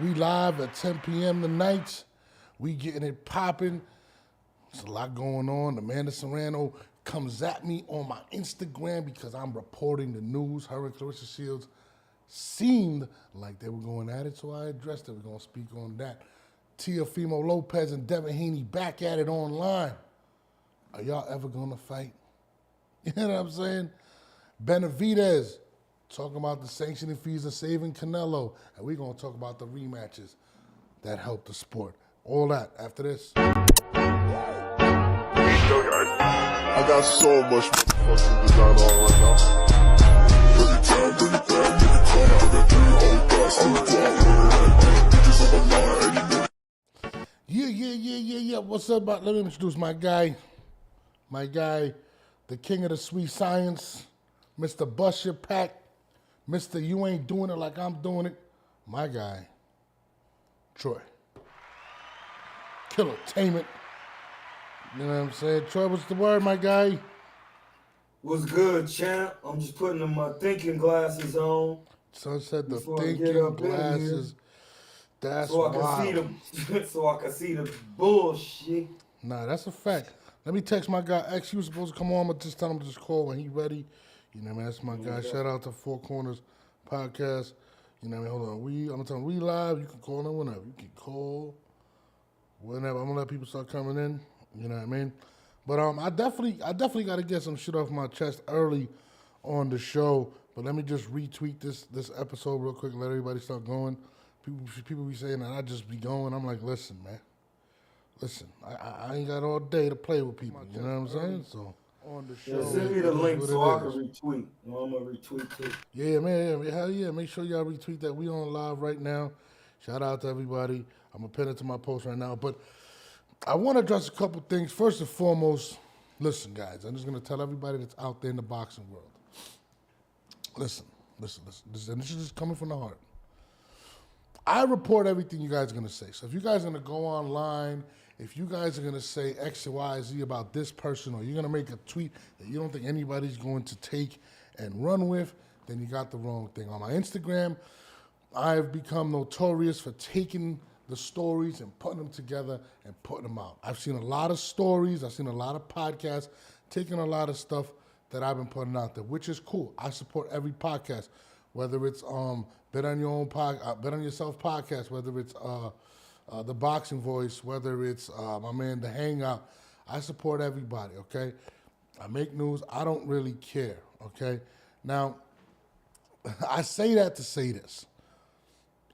We live at 10 p.m. tonight. We getting it popping. There's a lot going on. Amanda Serrano comes at me on my Instagram because I'm reporting the news. Her and Clarissa Shields seemed like they were going at it, so I addressed it. We're going to speak on that. Teofimo Lopez and Devin Haney back at it online. Are y'all ever going to fight? You know what I'm saying? Benavidez talking about the sanctioning fees and saving Canelo. And we're going to talk about the rematches that helped the sport. All that after this. I got so much fucking design on right now. Bring it down, bring it back, make it come, bring it through, hold back, Yeah. What's up, about? Let me introduce my guy, the king of the sweet science, Mr. Bust Your Pack, Mr. You Ain't Doing It Like I'm Doing It, my guy, Troy. Killertainment. You know what I'm saying? Troy, what's the word, my guy? What's good, champ? I'm just putting my thinking glasses on. Son said the Before I get thinking up in here. glasses. That's So I can wild. see so I can see the bullshit. Nah, that's a fact. Let me text my guy X. He was supposed to come on, but just tell him to just call when he ready. You know what I mean? That's my guy. Shout out to Four Corners Podcast. You know what I mean? Hold on. I'm gonna tell him we live. You can call in whenever. You can call whenever. I'm gonna let people start coming in. You know what I mean? But I definitely got to get some shit off my chest early on the show. But let me just retweet this episode real quick and let everybody start going. People be saying that I just be going. I'm like, listen, man. Listen, I ain't got all day to play with people. You know what I'm saying? So on the show, Send me the link so I can retweet. I'm gonna retweet too. Yeah, man. Hell yeah. Make sure y'all retweet that. We on live right now. Shout out to everybody. I'm gonna pin it to my post right now. But I want to address a couple things. First and foremost, listen, guys. I'm just gonna tell everybody that's out there in the boxing world. Listen. And this is just coming from the heart. I report everything you guys are going to say. So if you guys are going to go online, if you guys are going to say X, Y, Z about this person, or you're going to make a tweet that you don't think anybody's going to take and run with, then you got the wrong thing. On my Instagram, I've become notorious for taking the stories and putting them together and putting them out. I've seen a lot of stories. I've seen a lot of podcasts, taking a lot of stuff that I've been putting out there, which is cool. I support every podcast, whether it's Bet on Yourself podcast, whether it's the Boxing Voice, whether it's my man The Hangout. I support everybody. Okay, I make news. I don't really care. Okay, now I say that to say this.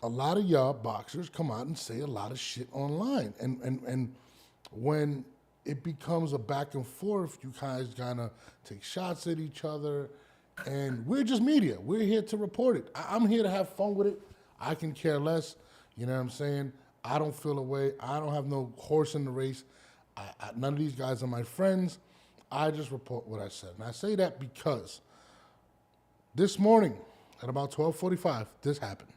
A lot of y'all boxers come out and say a lot of shit online, and when it becomes a back and forth, you guys kind of take shots at each other. And we're just media. We're here to report it. I'm here to have fun with it. I can care less. You know what I'm saying? I don't feel away. I don't have no horse in the race. None of these guys are my friends. I just report what I said. And I say that because this morning at about 12:45, this happened.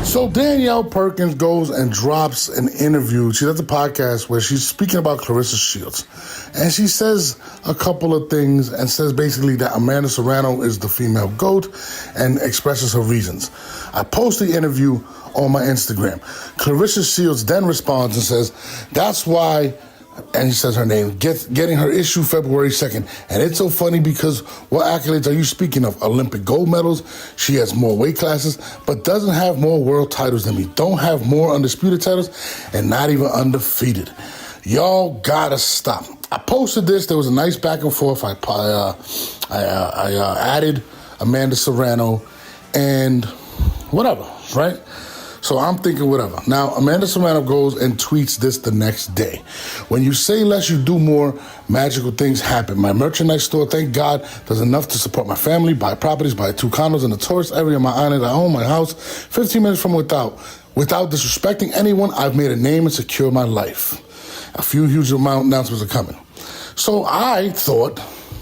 So Danielle Perkins goes and drops an interview. She does a podcast where she's speaking about Clarissa Shields. And she says a couple of things and says basically that Amanda Serrano is the female GOAT and expresses her reasons. I post the interview on my Instagram. Clarissa Shields then responds and says, that's why, and he says her name, getting her issue February 2nd. And it's so funny because what accolades are you speaking of? Olympic gold medals. She has more weight classes, but doesn't have more world titles than me. Don't have more undisputed titles and not even undefeated. Y'all gotta stop. I posted this. There was a nice back and forth. I added Amanda Serrano and whatever, right? So I'm thinking whatever. Now, Amanda Serrano goes and tweets this the next day. When you say less, you do more, magical things happen. My merchandise store, thank God, does enough to support my family, buy properties, buy 2 condos in the tourist area of my island. I own my house 15 minutes from without disrespecting anyone. I've made a name and secured my life. A few huge announcements are coming. So I thought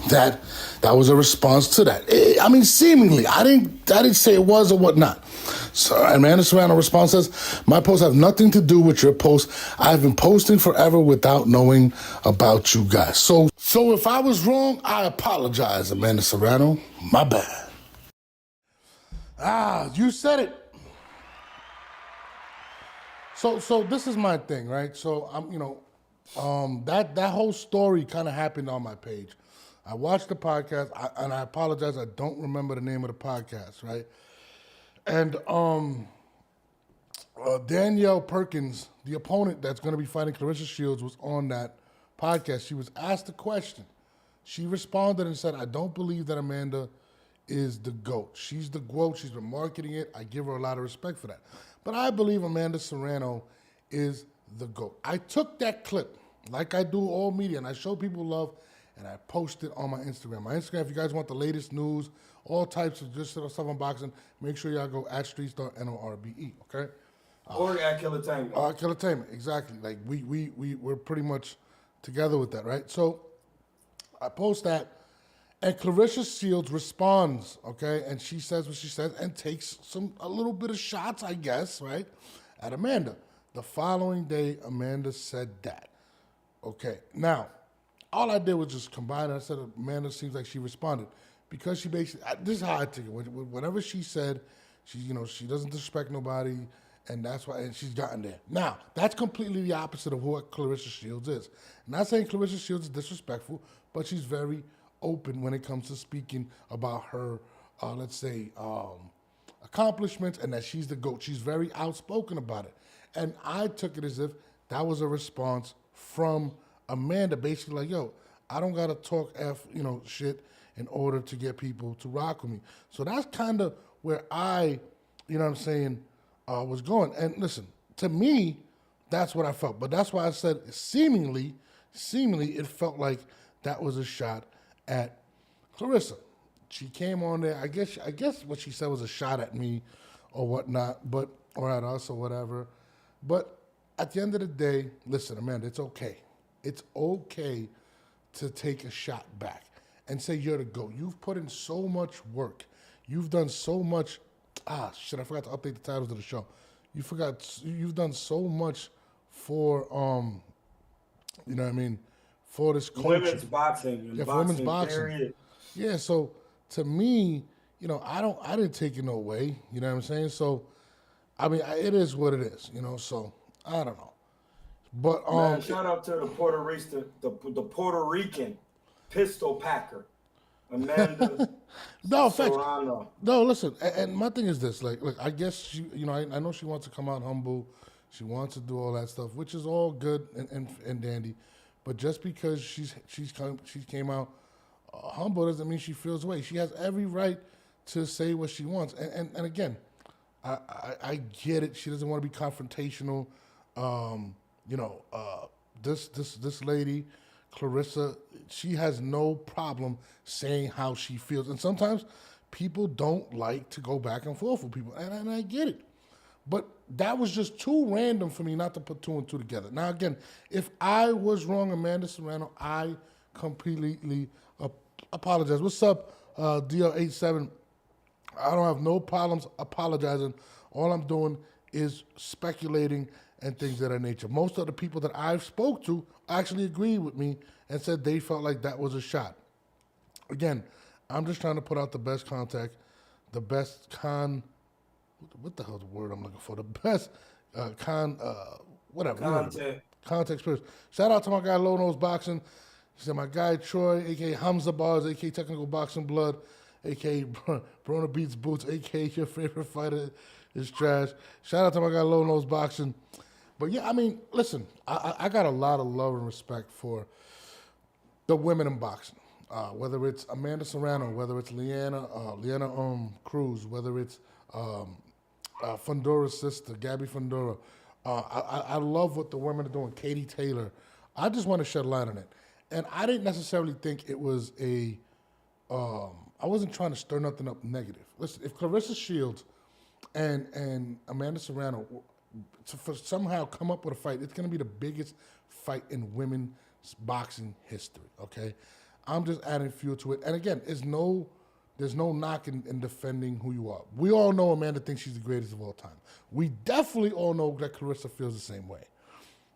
that was a response to that. I mean, seemingly. I didn't say it was or whatnot. So Amanda Serrano response says, my posts have nothing to do with your post. I've been posting forever without knowing about you guys. So if I was wrong, I apologize, Amanda Serrano. My bad. You said it. So this is my thing, right? So that whole story kind of happened on my page. I watched the podcast, and I apologize, I don't remember the name of the podcast, right? And Danielle Perkins, the opponent that's going to be fighting Clarissa Shields, was on that podcast. She was asked a question. She responded and said, "I don't believe that Amanda is the GOAT. She's the GOAT. She's been marketing it. I give her a lot of respect for that. But I believe Amanda Serrano is the GOAT." I took that clip, like I do all media, and I show people love, and I post it on my Instagram. My Instagram, if you guys want the latest news, all types of just stuff on boxing, make sure y'all go at StreetStarNorbe, okay? Or at Killertainment. Killertainment, exactly. Like we're pretty much together with that, right? So I post that, and Clarissa Shields responds, okay, and she says what she says and takes a little bit of shots, I guess, right, at Amanda. The following day, Amanda said that. Okay, now, all I did was just combine it. I said Amanda seems like she responded because she basically, this is how I take it. Whatever she said, she doesn't disrespect nobody, and that's why, and she's gotten there. Now, that's completely the opposite of what Clarissa Shields is. I'm not saying Clarissa Shields is disrespectful, but she's very open when it comes to speaking about her, let's say, accomplishments, and that she's the GOAT. She's very outspoken about it. And I took it as if that was a response from Amanda, basically like, yo, I don't got to talk shit in order to get people to rock with me. So that's kind of where I, was going. And listen, to me, that's what I felt. But that's why I said seemingly, it felt like that was a shot at Clarissa. She came on there. I guess what she said was a shot at me or whatnot, or at us or whatever. But at the end of the day, listen, Amanda, it's okay. It's okay to take a shot back and say you're the GOAT. You've put in so much work. You've done so much. I forgot to update the titles of the show. You've done so much for, for this culture. Women's boxing. Yeah, for women's boxing. Period. Yeah, so to me, I didn't take it no way. You know what I'm saying? So, it is what it is. So I don't know. But Man, shout out to the Puerto Rican pistol packer, Amanda. No, facts. Serrano. No, listen, and my thing is this, like, I guess she, I know she wants to come out humble, she wants to do all that stuff, which is all good and dandy, but just because she came out humble doesn't mean she feels away. She has every right to say what she wants, and again, I get it. She doesn't want to be confrontational. This lady, Clarissa, she has no problem saying how she feels. And sometimes people don't like to go back and forth with people, and I get it. But that was just too random for me not to put two and two together. Now, again, if I was wrong, Amanda Serrano, I completely apologize. What's up, DL87? I don't have no problems apologizing. All I'm doing is speculating and things of that nature. Most of the people that I've spoke to actually agreed with me and said they felt like that was a shot. Again, I'm just trying to put out the best contact, the best what the hell's the word I'm looking for? The best context first. Shout out to my guy Low Nose Boxing. He said my guy Troy, aka Hamza Bars, aka Technical Boxing Blood, aka Broner Beats Boots, aka your favorite fighter is trash. Shout out to my guy Low Nose Boxing. But yeah, listen, I got a lot of love and respect for the women in boxing. Whether it's Amanda Serrano, whether it's Leanna Cruz, whether it's Fundura's sister, Gabby Fundura. I love what the women are doing, Katie Taylor. I just want to shed light on it. And I didn't necessarily think it was I wasn't trying to stir nothing up negative. Listen, if Clarissa Shields and Amanda Serrano to somehow come up with a fight, it's going to be the biggest fight in women's boxing history, okay? I'm just adding fuel to it. And again, there's no knock in defending who you are. We all know Amanda thinks she's the greatest of all time. We definitely all know that Clarissa feels the same way.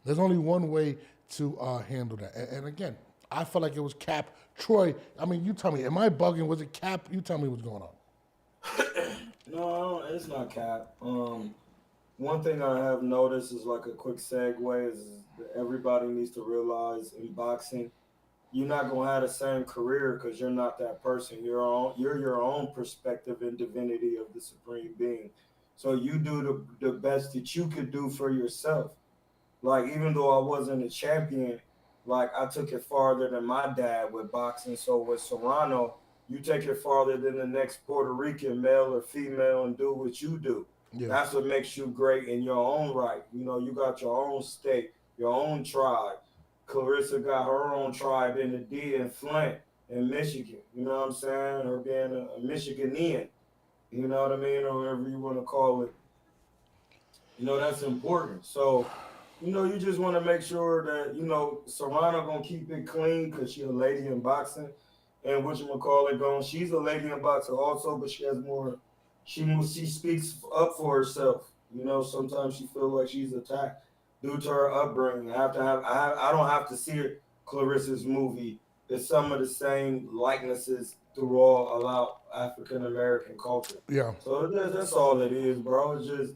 There's only one way to handle that. And again, I felt like it was Cap. Troy, you tell me, am I bugging? Was it Cap? You tell me what's going on. No, it's not Cap. one thing I have noticed is like a quick segue is that everybody needs to realize in boxing, you're not gonna have the same career because you're not that person. You're your own perspective and divinity of the supreme being. So you do the best that you could do for yourself. Like even though I wasn't a champion, like I took it farther than my dad with boxing. So with Serrano, you take it farther than the next Puerto Rican male or female and do what you do. Yeah, That's what makes you great in your own right. You know, you got your own state, your own tribe. Clarissa got her own tribe in the D in Flint in Michigan. You know what I'm saying? Her being a Michiganian. You know what I mean? Or whatever you want to call it. You know, that's important. So, you know, you just want to make sure that, you know, Serrano gonna keep it clean because she a lady in boxing. And what you gonna call it going, she's a lady in boxing also, but she has more she speaks up for herself. You know, sometimes she feels like she's attacked due to her upbringing. I don't have to see her, Clarissa's movie. It's some of the same likenesses through all African American culture. yeah, So that's all it is, bro. It's just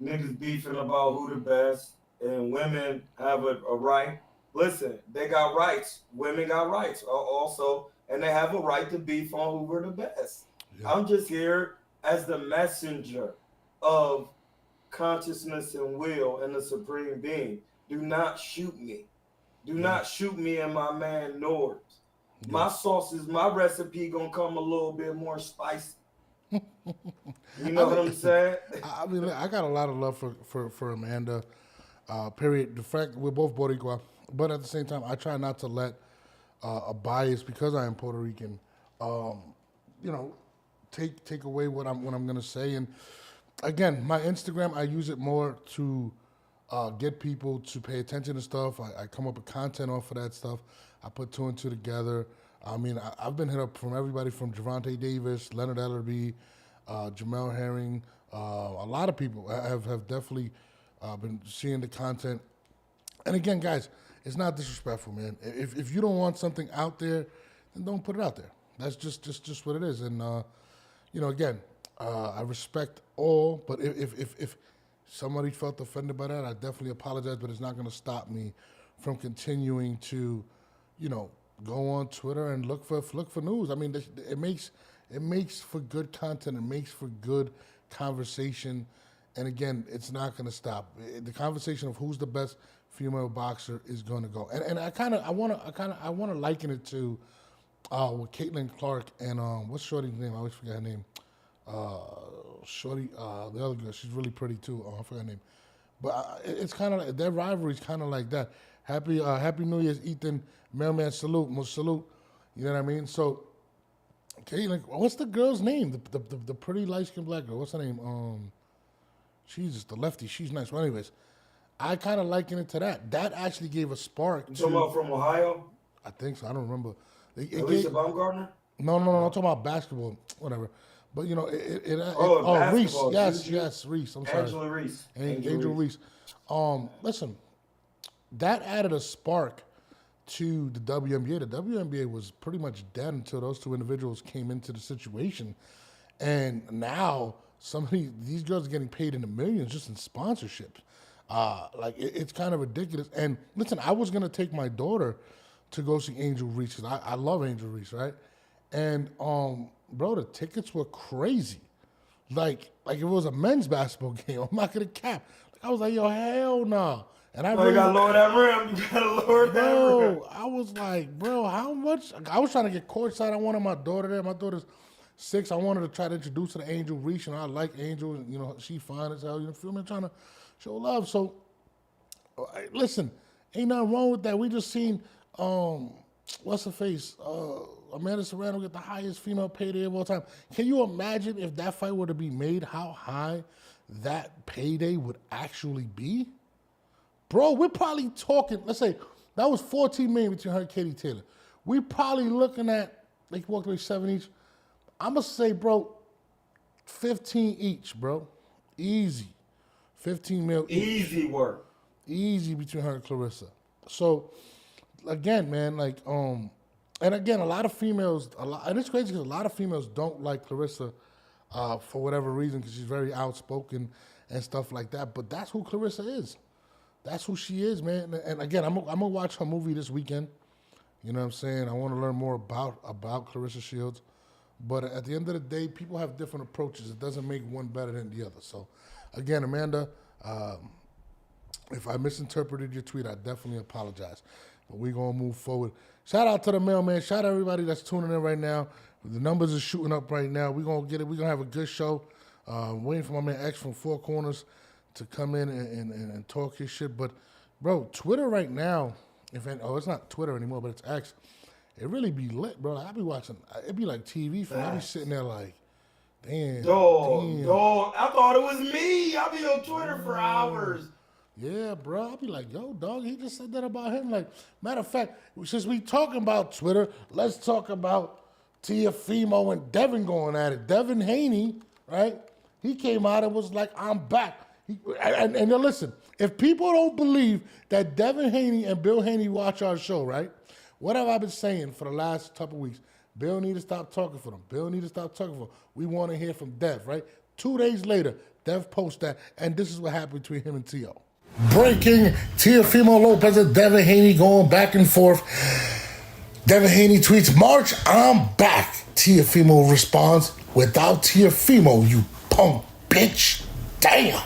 niggas beefing about who the best, and women have a right. Listen, they got rights. Women got rights also, and they have a right to beef on who were the best. yeah. I'm just here as the messenger of consciousness and will and the supreme being. Do not shoot me. Do not shoot me and my man Nord. My sauces, my recipe gonna come a little bit more spicy. You know what I'm saying? I mean, I got a lot of love for Amanda. Period. The fact we're both Boricua, but at the same time, I try not to let a bias because I am Puerto Rican, you know, take away what I'm gonna say. And again, my Instagram, I use it more to get people to pay attention to stuff. I come up with content off of that stuff. I put two and two together. I mean, I've been hit up from everybody from Javante Davis, Leonard Ellerby, Jamel Herring. A lot of people have definitely been seeing the content. And again, guys, it's not disrespectful, man. If you don't want something out there, then don't put it out there. That's just what it is. And you know, again, I respect all, but if somebody felt offended by that, I definitely apologize. But it's not going to stop me from continuing to, you know, go on Twitter and look for news. I mean, it makes for good content. It makes for good conversation. And again, it's not going to stop. The conversation of who's the best female boxer is going to go. And I want to liken it to with Caitlin Clark and what's Shorty's name? I always forget her name. Shorty, the other girl. She's really pretty too. I forgot her name. But it's kind of like, their rivalry is kind of like that. Happy New Year's, Ethan. Mailman, salute. Most salute. You know what I mean? So, Caitlin, what's the girl's name? The pretty light-skinned black girl. What's her name? She's just the lefty. She's nice. Well, anyways, I kind of liken it to that. That actually gave a spark. You talking about from Ohio? I think so. I don't remember. Lisa Baumgartner? No. I'm talking about basketball. Whatever. But, you know, Reese. Basketball. Yes, Reese. I'm sorry. Angela Reese. Angel Reese. Listen, that added a spark to the WNBA. The WNBA was pretty much dead until those two individuals came into the situation. And now these girls are getting paid in the millions just in sponsorships. It's kind of ridiculous. And listen, I was going to take my daughter to go see Angel Reese because I love Angel Reese, right? And, bro, the tickets were crazy. Like if it was a men's basketball game, I'm not going to cap. I was like, yo, hell nah. And You gotta lower that rim. You gotta lower that rim. I was like, bro, how much? I was trying to get courtside. I wanted my daughter there. My daughter's 6. I wanted to try to introduce her to Angel Reese, and I like Angel. And, you know, she fine as hell. You know, feel me? I'm trying to show love. So, listen, ain't nothing wrong with that. We just seen, what's her face? Amanda Serrano get the highest female payday of all time. Can you imagine if that fight were to be made, how high that payday would actually be? Bro, we're probably talking, let's say, that was $14 million between her and Katie Taylor. We're probably looking at, they walked away 7 each. I'm going to say, bro, 15 each, bro. Easy. 15 mil each. Easy work. Easy between her and Clarissa. So, again, man, and again, a lot of females, and it's crazy because a lot of females don't like Clarissa for whatever reason, because she's very outspoken and stuff like that. But that's who Clarissa is. That's who she is, man. And again, I'm gonna watch her movie this weekend. You know what I'm saying? I want to learn more about Clarissa Shields. But at the end of the day, people have different approaches. It doesn't make one better than the other. So, again, Amanda, if I misinterpreted your tweet, I definitely apologize. But we're going to move forward. Shout out to the mailman. Shout out to everybody that's tuning in right now. The numbers are shooting up right now. We're going to get it. We're going to have a good show. Waiting for my man X from Four Corners to come in and talk his shit. But, bro, Twitter right now, it's not Twitter anymore, but it's X. It really be lit, bro. I be watching. It be like TV. I be sitting there like, damn. Dog. I thought it was me. I be on Twitter for hours. Yeah, bro. I be like, yo, dog. He just said that about him. Like, matter of fact, since we talking about Twitter, let's talk about Teofimo and Devin going at it. Devin Haney, right? He came out and was like, I'm back. And now listen, if people don't believe that Devin Haney and Bill Haney watch our show, right? What have I been saying for the last couple weeks? Bill need to stop talking for them. Bill need to stop talking for them. We want to hear from Dev, right? 2 days later, Dev posts that, and this is what happened between him and Teo. Breaking, Teofimo Lopez and Devin Haney going back and forth. Devin Haney tweets, March, I'm back. Teofimo responds, without Teofimo, you punk bitch. Damn,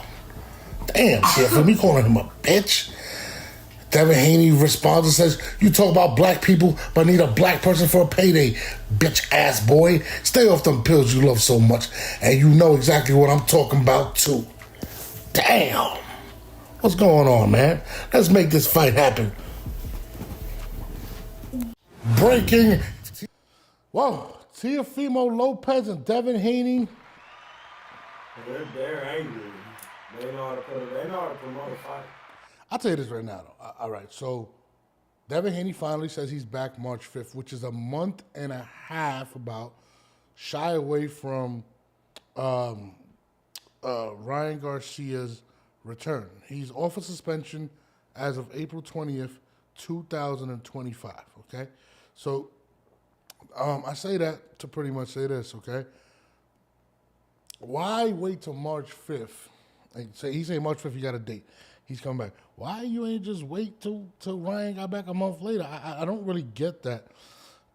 Teofimo, you calling him a bitch? Devin Haney responds and says, you talk about black people, but need a black person for a payday, bitch ass boy. Stay off them pills you love so much, and you know exactly what I'm talking about too. Damn. What's going on, man? Let's make this fight happen. Breaking. Whoa, Teofimo Lopez and Devin Haney. They're angry. They know how to promote a fight. I'll tell you this right now, though. All right, so Devin Haney finally says he's back March 5th, which is a month and a half about shy away from Ryan Garcia's return. He's off of suspension as of April 20th, 2025, okay? So I say that to pretty much say this, okay? Why wait till March 5th? He's saying March 5th, you got a date. He's coming back. Why you ain't just wait till Ryan got back a month later? I don't really get that,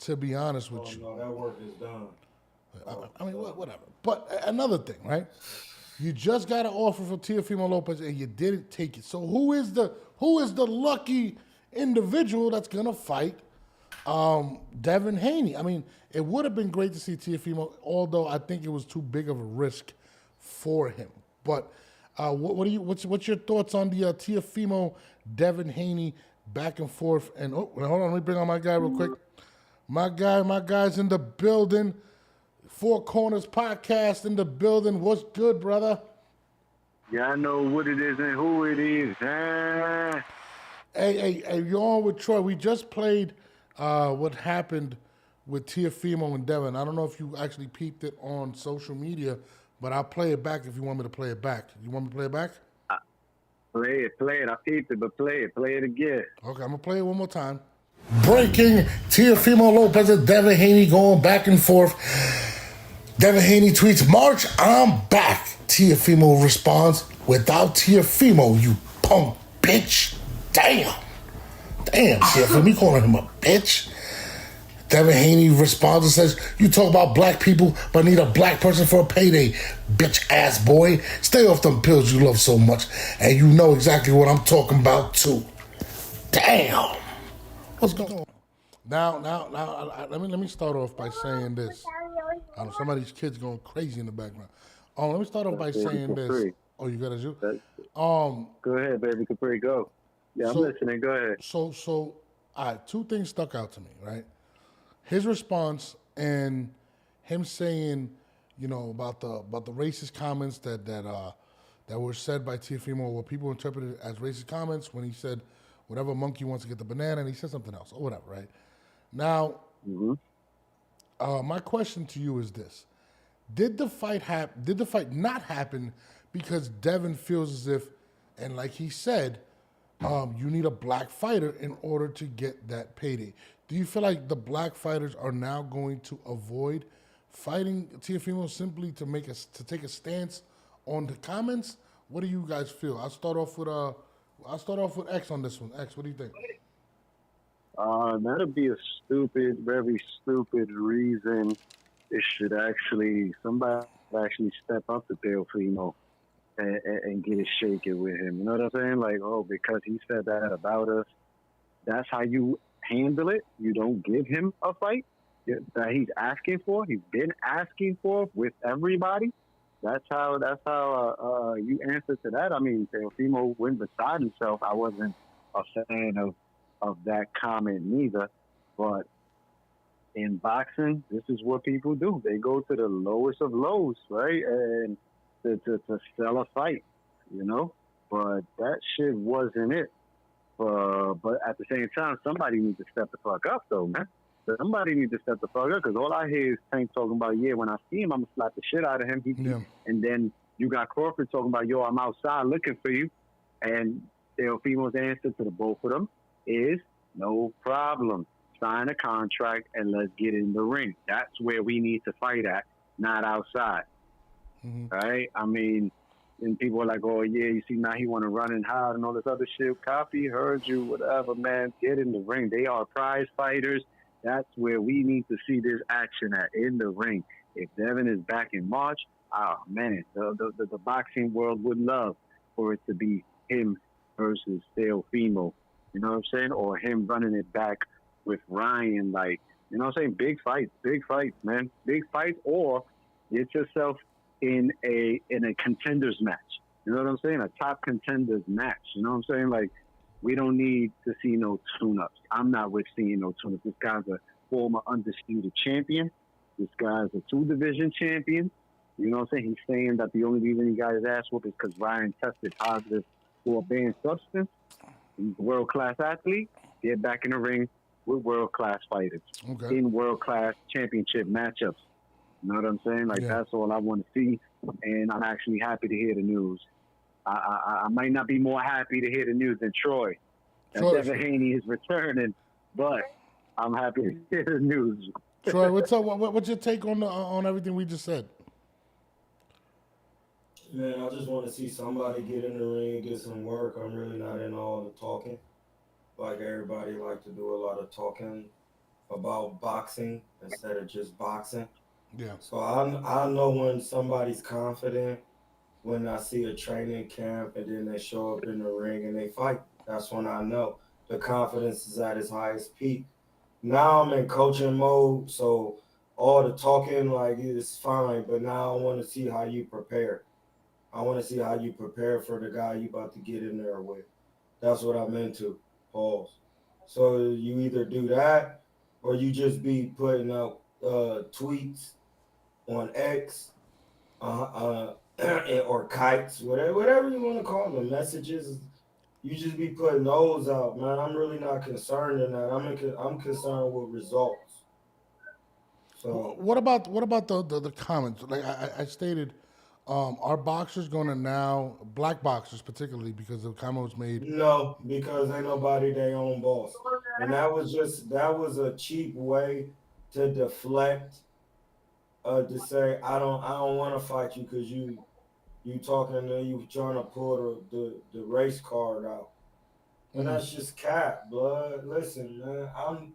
to be honest with you. No, that work is done. I mean, whatever. But another thing, right? You just got an offer from Teofimo Lopez and you didn't take it. So who is the lucky individual that's gonna fight Devin Haney? I mean, it would have been great to see Teofimo, although I think it was too big of a risk for him. But what's your thoughts on the Teofimo Devin Haney back and forth? And hold on, let me bring on my guy real quick. My guy's in the building. Four Corners Podcast in the building. What's good, brother? Yeah, I know what it is and who it is. Hey, you're on with Troy. We just played what happened with Teofimo and Devin. I don't know if you actually peeped it on social media, but I'll play it back if you want me to play it back. You want me to play it back? Play it. I peeped it, but play it again. Okay, I'm going to play it one more time. Breaking, Teofimo Lopez and Devin Haney going back and forth. Devin Haney tweets, March, I'm back. Teofimo responds, without Teofimo, you punk bitch. Damn, Teofimo, you calling him a bitch? Devin Haney responds and says, you talk about black people, but need a black person for a payday, bitch ass boy. Stay off them pills you love so much, and you know exactly what I'm talking about too. Damn. What's going on? Now, let me start off by saying this. Somebody's kids going crazy in the background. Let me start off by saying this. Oh, you got to do? Go ahead, baby Capri, go. Yeah, I'm listening. Go ahead. So, all right, two things stuck out to me, right? His response and him saying, you know, about the racist comments that were said by Teofimo, where people interpreted it as racist comments when he said whatever monkey wants to get the banana, and he said something else or whatever, right? Now, my question to you is this: Did the fight not happen because Devin feels as if, and like he said, you need a black fighter in order to get that payday? Do you feel like the black fighters are now going to avoid fighting Teofimo simply to take a stance on the comments? What do you guys feel? I'll start off with X on this one. X, what do you think? That'd be a stupid, very stupid reason. It should somebody actually step up to Teofimo and get it shaken with him. You know what I'm saying? Like, oh, because he said that about us, that's how you handle it. You don't give him a fight that he's asking for. He's been asking for with everybody. That's how you answer to that. I mean, Teofimo went beside himself. I wasn't a fan of that comment neither, but in boxing, this is what people do. They go to the lowest of lows, right? And to sell a fight, you know? But that shit wasn't it. But at the same time, somebody needs to step the fuck up, though, man. Somebody needs to step the fuck up, because all I hear is Tank talking about, yeah, when I see him, I'm going to slap the shit out of him. And then you got Crawford talking about, yo, I'm outside looking for you. And Teofimo's answer to the both of them is, no problem. Sign a contract and let's get in the ring. That's where we need to fight at, not outside. Right? I mean, and people are like, oh, yeah, you see, now he want to run and hide and all this other shit. Copy, heard you, whatever, man. Get in the ring. They are prize fighters. That's where we need to see this action at, in the ring. If Devin is back in March, oh, man, the boxing world would love for it to be him versus Teofimo. You know what I'm saying? Or him running it back with Ryan. Like, you know what I'm saying? Big fights, man. Big fights, or get yourself in a contenders match. You know what I'm saying? A top contenders match. You know what I'm saying? Like, we don't need to see no tune-ups. I'm not with seeing no tune-ups. This guy's a former undisputed champion. This guy's a 2-division champion. You know what I'm saying? He's saying that the only reason he got his ass whooped is because Ryan tested positive for a banned substance. He's a world-class athlete. Get back in the ring with world-class fighters in world-class championship matchups. You know what I'm saying? Like, that's all I want to see, and I'm actually happy to hear the news. I might not be more happy to hear the news than Troy. That Devin Haney is returning, but I'm happy to hear the news. Troy, what's up? What's your take on everything we just said? Man, I just want to see somebody get in the ring, get some work. I'm really not in all the talking. Like everybody like to do a lot of talking about boxing instead of just boxing. Yeah. So I know when somebody's confident, when I see a training camp and then they show up in the ring and they fight. That's when I know the confidence is at its highest peak. Now I'm in coaching mode, so all the talking like is fine, but now I want to see how you prepare. I want to see how you prepare for the guy you about to get in there with. That's what I'm into. Pause. So you either do that or you just be putting out tweets on X, or kites, whatever you want to call them, messages. You just be putting those out, man. I'm really not concerned in that. I'm concerned with results. So what about the comments? Like I stated, are boxers going to now, black boxers particularly, because the comment was made? No, because ain't nobody their own boss, and that was a cheap way to deflect, to say I don't want to fight you because you trying to pull the race card out. And that's just cap, blood. Listen, man,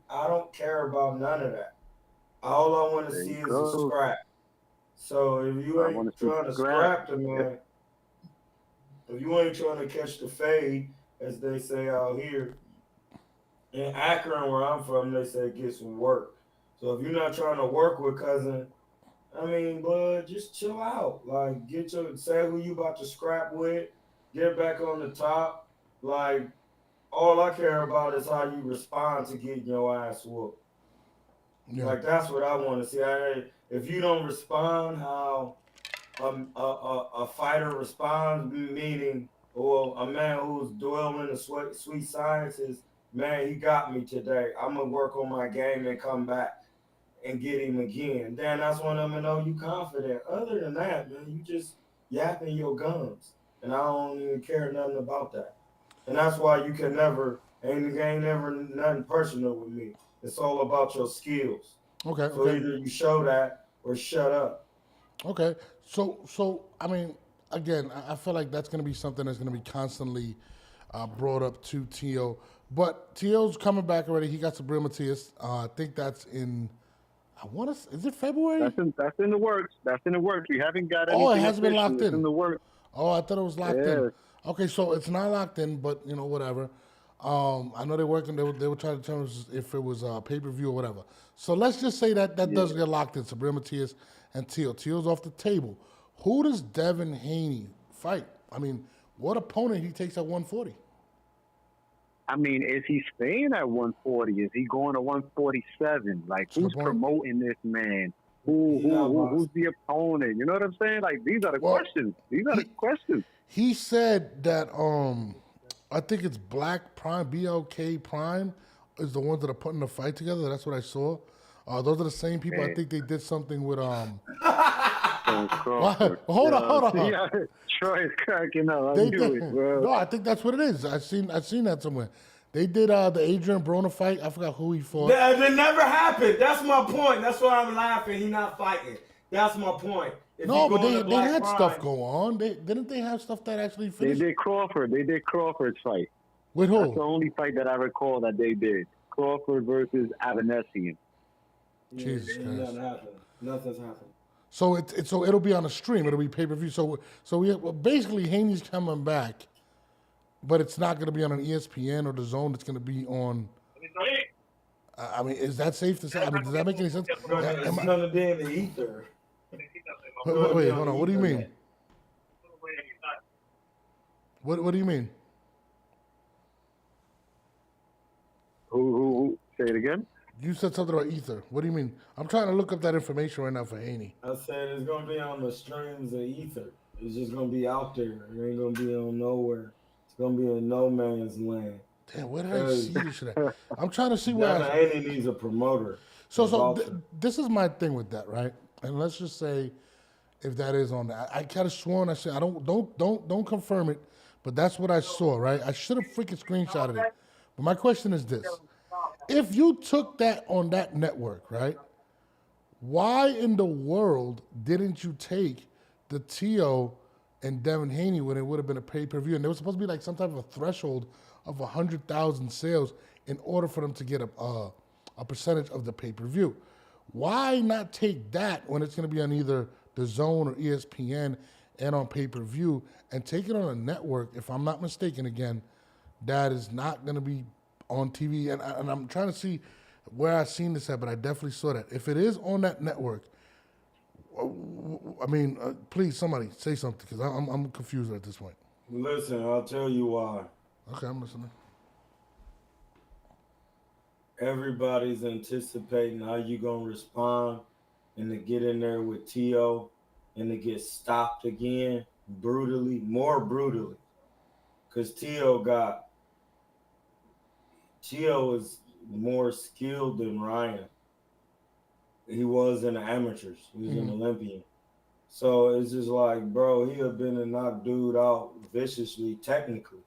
I don't care about none of that. All I want to see is a scrap. So if you ain't trying to scrap the man, if you ain't trying to catch the fade, as they say out here, in Akron where I'm from, they say get some work. So if you're not trying to work with cousin, I mean, bud, just chill out. Like, say who you about to scrap with, get back on the top. Like, all I care about is how you respond to getting your ass whooped. Yeah. Like, that's what I want to see. If you don't respond how a fighter responds, meaning, well, a man who's dwelling in the sweet sciences, man, he got me today. I'm going to work on my game and come back and get him again. Then that's when I'm going to know you confident. Other than that, man, you just yapping your gums. And I don't even care nothing about that. And that's why you can never, ain't never nothing personal with me. It's all about your skills. Okay. So either you show that or shut up. Okay, so I mean, again, I feel like that's going to be something that's going to be constantly brought up to Tio. But Tio's coming back already. He got Sabrina Matias. I think that's in. I want to. Is it February? That's in the works. That's in the works. We haven't got Oh, it anything hasn't been official. locked It's in in. the works. Oh, I thought it was locked in. Yeah. Okay, so it's not locked in, but you know, whatever. I know they're working. They were trying to tell us if it was pay per view or whatever. So let's just say that does get locked in. Sabrina Matias and Teal. Teal's off the table. Who does Devin Haney fight? I mean, what opponent he takes at 140? I mean, is he staying at 140? Is he going to 147? Like, who's promoting this man? Who's the opponent? You know what I'm saying? Like, these are the questions. These are the questions. He said that I think it's Black Prime, BLK Prime, is the ones that are putting the fight together. That's what I saw. Those are the same people. I think they did something with Hold on. Yeah, Troy is cracking up. I knew it, bro. No, I think that's what it is. I've seen that somewhere. They did the Adrien Broner fight. I forgot who he fought. That never happened. That's my point. That's why I'm laughing. He's not fighting. That's my point. No, but they had stuff go on. Didn't they have stuff that actually finished? They did Crawford. They did Crawford's fight. With who? That's the only fight that I recall that they did. Crawford versus Avanesian. Jesus Christ. Nothing's happened. So it'll be on a stream. It'll be pay per view. So basically Haney's coming back, but it's not going to be on an ESPN or the Zone. It's going to be on. I mean, is that safe to say? I mean, does that make any sense? It's going to be in the ether. Wait, hold on. What do you mean? What do you mean? Who? Say it again. You said something about ether. What do you mean? I'm trying to look up that information right now for Haney. I said it's gonna be on the streams of ether. It's just gonna be out there. It ain't gonna be on nowhere. It's gonna be in no man's land. Damn, where did I see this shit at? I'm trying to see where. Haney needs a promoter. This is my thing with that, right? And let's just say, if that is on that, I kind of sworn I said I don't confirm it, but that's what I saw, right? I should have freaking screenshotted it. But my question is this: if you took that on that network, right? Why in the world didn't you take the Tio and Devin Haney when it would have been a pay-per-view? And there was supposed to be like some type of a threshold of 100,000 sales in order for them to get a percentage of the pay-per-view. Why not take that when it's going to be on either the Zone or ESPN and on pay-per-view and take it on a network, if I'm not mistaken again, that is not going to be on TV? And I'm trying to see where I've seen this at, but I definitely saw that. If it is on that network, I mean, please, somebody say something, because I'm confused at this point. Listen, I'll tell you why. Okay, I'm listening. Everybody's anticipating how you gonna respond and to get in there with Tio and to get stopped again more brutally. Because Tio is more skilled than Ryan. He was in the amateurs. He was an Olympian. So it's just like, bro, he have been and knocked dude out viciously, technically.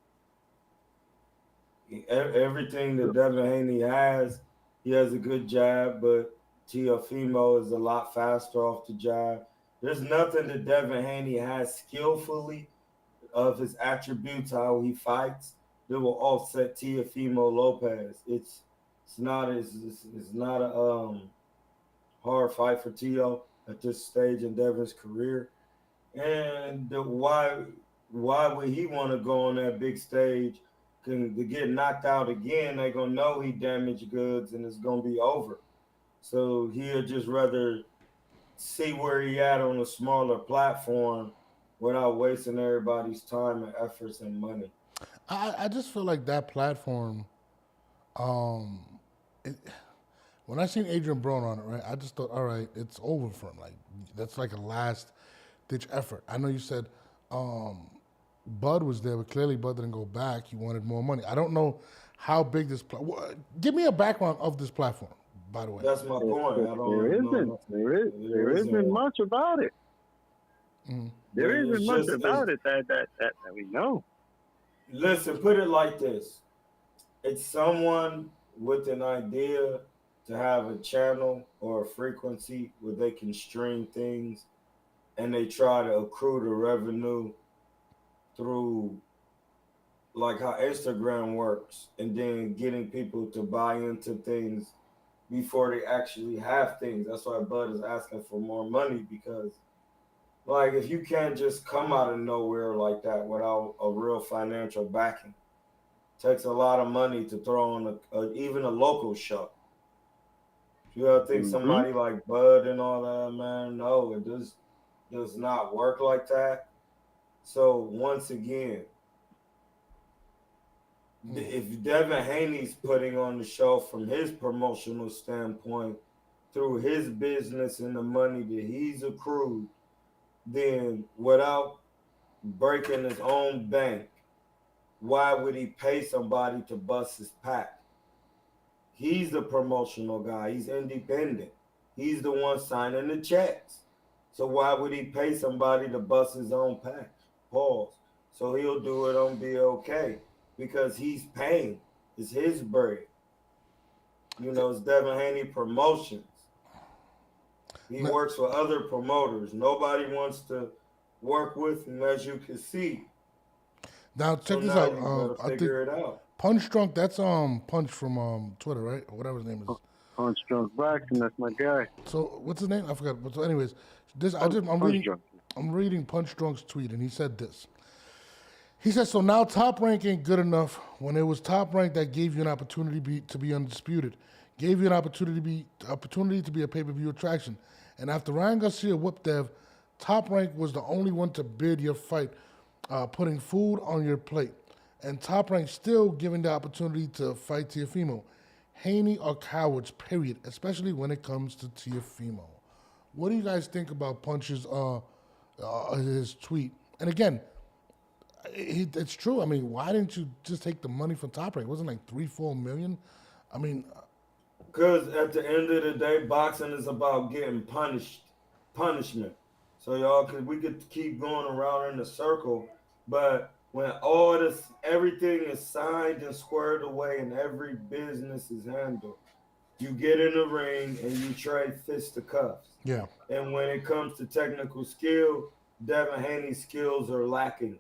Everything that Devin Haney has, he has a good jab, but Teofimo is a lot faster off the jab. There's nothing that Devin Haney has skillfully of his attributes, how he fights, that will offset Teofimo Lopez. It's not a hard fight for Tio at this stage in Devin's career. And why would he want to go on that big stage? To get knocked out again, they're gonna know he damaged goods and it's gonna be over. So he'll just rather see where he at on a smaller platform without wasting everybody's time and efforts and money. I just feel like that platform, when I seen Adrien Broner on it, right, I just thought, all right, it's over for him. Like, that's like a last-ditch effort. I know you said Bud was there, but clearly Bud didn't go back. He wanted more money. I don't know how big this give me a background of this platform, by the way. That's my point. There isn't much about it. Mm-hmm. There isn't much about it that we know. Listen, put it like this. It's someone with an idea to have a channel or a frequency where they can stream things and they try to accrue the revenue through like how Instagram works and then getting people to buy into things before they actually have things. That's why Bud is asking for more money because like if you can't just come out of nowhere like that without a real financial backing, it takes a lot of money to throw on even a local show. You gotta think Mm-hmm. somebody like Bud and all that, man. No, it does not work like that. So once again, if Devin Haney's putting on the show from his promotional standpoint through his business and the money that he's accrued, then without breaking his own bank, why would he pay somebody to bust his pack? He's the promotional guy. He's independent. He's the one signing the checks. So why would he pay somebody to bust his own pack? Pause. So he'll do it on BLK because he's paying. It's his bread. You know, it's Devin Haney Promotions. He works for other promoters. Nobody wants to work with him, as you can see. Now check So this now out. you gotta I think figure it out. Punch Drunk. That's Punch from Twitter, right? Or whatever his name is. Punch Drunk Boxing, that's my guy. So what's his name? I forgot. But so anyways, I'm Punch reading. Drunk. I'm reading Punch Drunk's tweet, and he said this. He said, "So now Top Rank ain't good enough. When it was Top Rank that gave you an opportunity to be undisputed, gave you an opportunity to be a pay-per-view attraction, and after Ryan Garcia whooped Dev, Top Rank was the only one to bid your fight, putting food on your plate, and Top Rank still giving the opportunity to fight Teofimo. Haney are cowards, period, especially when it comes to Teofimo." What do you guys think about Punch's his tweet? And again, it's true. I mean, why didn't you just take the money from Top Rank? It wasn't like 3-4 million. I mean, Because at the end of the day, boxing is about getting punishment. So we could keep going around in the circle, but when everything is signed and squared away and every business is handled, you get in the ring and you trade fists to cuffs. yeah. And when it comes to technical skill, Devin Haney's skills are lacking.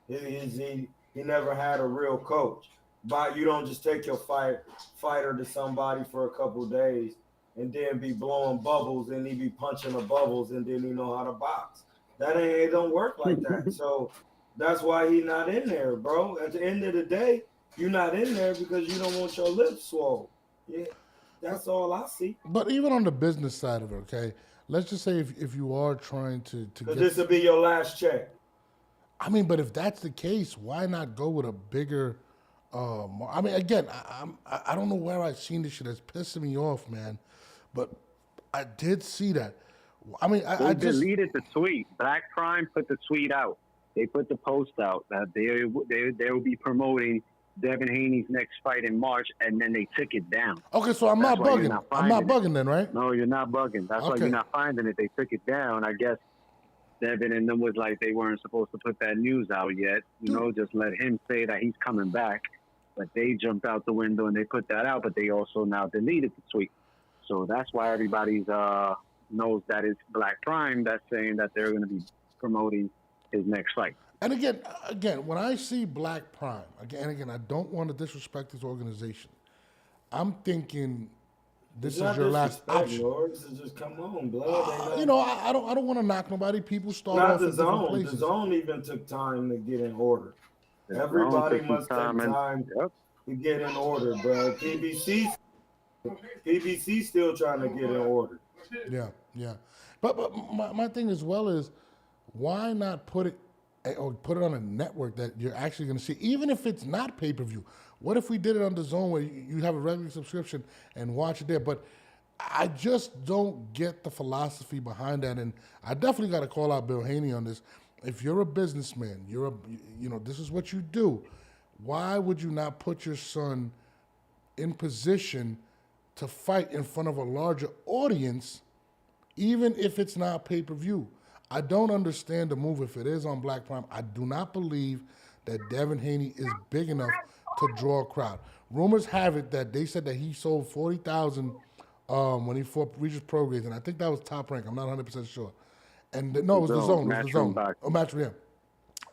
He never had a real coach. But you don't just take your fighter to somebody for a couple days and then be blowing bubbles and he be punching the bubbles and then he know how to box. It don't work like that. So that's why he not in there, bro. At the end of the day, you're not in there because you don't want your lips swollen. Yeah, that's all I see. But even on the business side of it, okay, let's just say if you are trying to Because get, this will be your last check. I mean, but if that's the case, why not go with a bigger? I mean, again, I don't know where I've seen this shit. That's pissing me off, man. But I did see that. I mean, I They just deleted the tweet. Black Prime put the tweet out. They put the post out that they will be promoting Devin Haney's next fight in March, and then they took it down. okay. So I'm not That's why you're bugging. not I'm not finding it. bugging then, right? No, you're not bugging. That's why Okay. you're not finding it. They took it down. I guess Devin and them was like they weren't supposed to put that news out yet. You know, just let him say that he's coming back. But they jumped out the window and they put that out. But they also now deleted the tweet. So that's why everybody's knows that it's Black Prime that's saying that they're going to be promoting his next fight. And again, when I see Black Prime, again, I don't want to disrespect this organization. I'm thinking this It's is not your last disrespect, option. Lord. It's just come on, blood. You know, I don't want to knock nobody. People start Not off the in different zone. places. The zone even took time to get in order. The Everybody zone took must some take and- time Yep. to get in order, bro. PBC still trying to get in order. Yeah. But my thing as well is, why not put it on a network that you're actually going to see, even if it's not pay-per-view? What if we did it on the zone where you have a regular subscription and watch it there? But I just don't get the philosophy behind that, and I definitely got to call out Bill Haney on this. If you're a businessman, this is what you do. Why would you not put your son in position to fight in front of a larger audience, even if it's not pay-per-view? I don't understand the move if it is on Black Prime. I do not believe that Devin Haney is big enough to draw a crowd. Rumors have it that they said that he sold 40,000 when he fought Regis Prograis, and I think that was Top Rank. I'm not 100% sure. And no, it was the zone. It was the zone. Oh, match, yeah.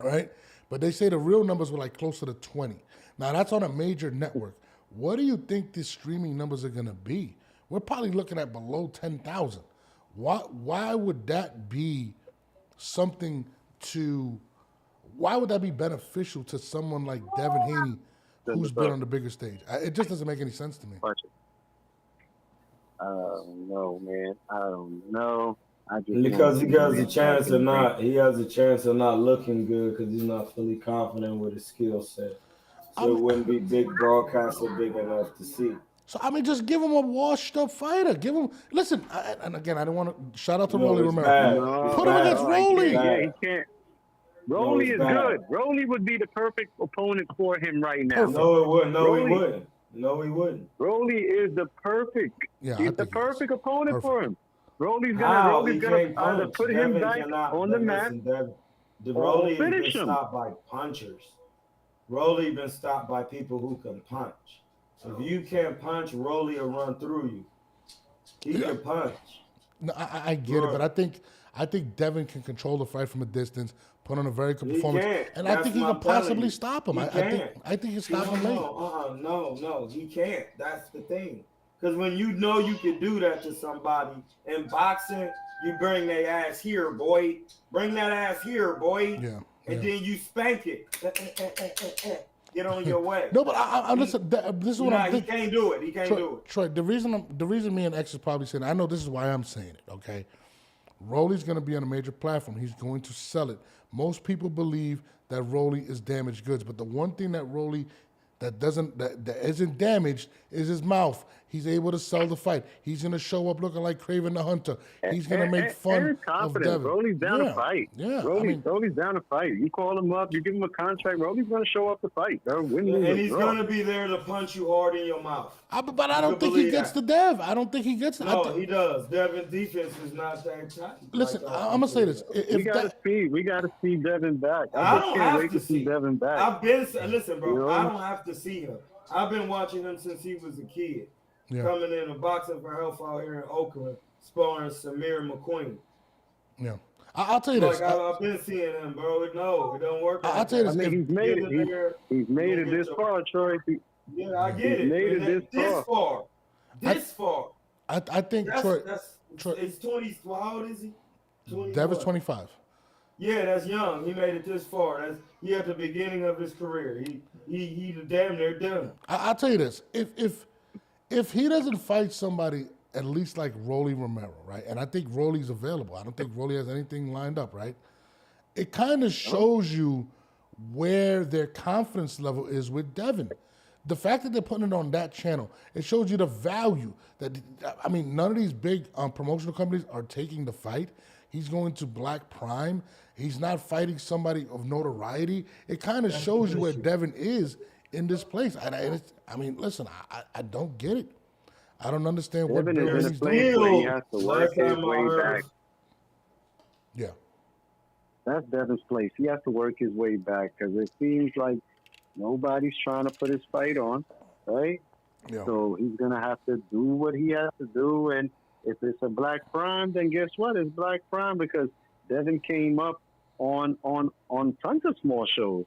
All right? But they say the real numbers were like closer to 20. Now, that's on a major network. What do you think the streaming numbers are going to be? We're probably looking at below 10,000. Why would that be something to... Why would that be beneficial to someone like Devin Haney, who's been on the bigger stage? It just doesn't make any sense to me. I don't know, man. I don't know. Because he has a chance of not. He has a chance of not looking good because he's not fully confident with his skill set. So it wouldn't be big broadcaster big enough to see. So, I mean, just give him a washed-up fighter. Give him... Listen, and again, I don't want to... Shout out to Rolly Romero. Put him against Rolly. Yeah, he can't. Rolly is good. Rolly would be the perfect opponent for him right now. No, it wouldn't. No, he wouldn't. No, he wouldn't. Rolly is the perfect. Yeah, he's the perfect opponent for him. Rolly's gonna either put him back on the mat. Rolly been stopped by punchers. Rolly been stopped by people who can punch. If you can't punch, Rolly will run through you. He can punch. No, I get it, but I think Devin can control the fight from a distance, put on a very good performance, and I think he can possibly stop him. I think he can stop him late. No, he can't. That's the thing. Because when you know you can do that to somebody in boxing, you bring their ass here, boy. Bring that ass here, boy. Yeah. And then you spank it. Get on your way. No, but I listen. This is what I'm thinking. He can't do it. He can't do it. Troy, the reason me and X is probably saying, I know this is why I'm saying it. Okay, Rolly's going to be on a major platform. He's going to sell it. Most people believe that Rolly is damaged goods, but the one thing that Rolly that isn't damaged is his mouth. He's able to sell the fight. He's going to show up looking like Craven the Hunter. He's going to make fun of Devin. Rolly's down to fight. Yeah, Rolly's down to fight. You call him up, you give him a contract, Rolly's going to show up to fight. And he's going to be there to punch you hard in your mouth. But I don't think he gets the Dev. I don't think he gets. No, he does. Devin's defense is not that tight. Listen, I'm gonna say this. We got to see Devin back. I don't have to see Devin back. Listen, bro. I don't have to see him. I've been watching him since he was a kid. Yeah. Coming in and boxing for health out here in Oakland, sparring Samir McQueen. Yeah. I'll tell you this. I've been seeing him, bro. No, it don't work. I'll tell you this. He's made it. He's made it this far, Troy. Yeah, I get it. Made it this far. This far. I think Troy. It's 20. How old is he? Devin's 25. Yeah, that's young. He made it this far. He at the beginning of his career. He damn near done. I'll tell you this. If he doesn't fight somebody at least like Rolly Romero, right? And I think Rolly's available. I don't think Rolly has anything lined up, right? It kind of shows you where their confidence level is with Devin. The fact that they're putting it on that channel, it shows you the value that, I mean, none of these big promotional companies are taking the fight. He's going to Black Prime. He's not fighting somebody of notoriety. It kind of shows you where Devin is in this place. I mean, listen, I don't get it. I don't understand what Devin is in a place where he has to work his way back. Yeah. That's Devin's place. He has to work his way back because it seems like nobody's trying to put his fight on, right? Yeah. So he's going to have to do what he has to do. And if it's a Black Prime, then guess what? It's Black Prime because Devin came up on tons of small shows.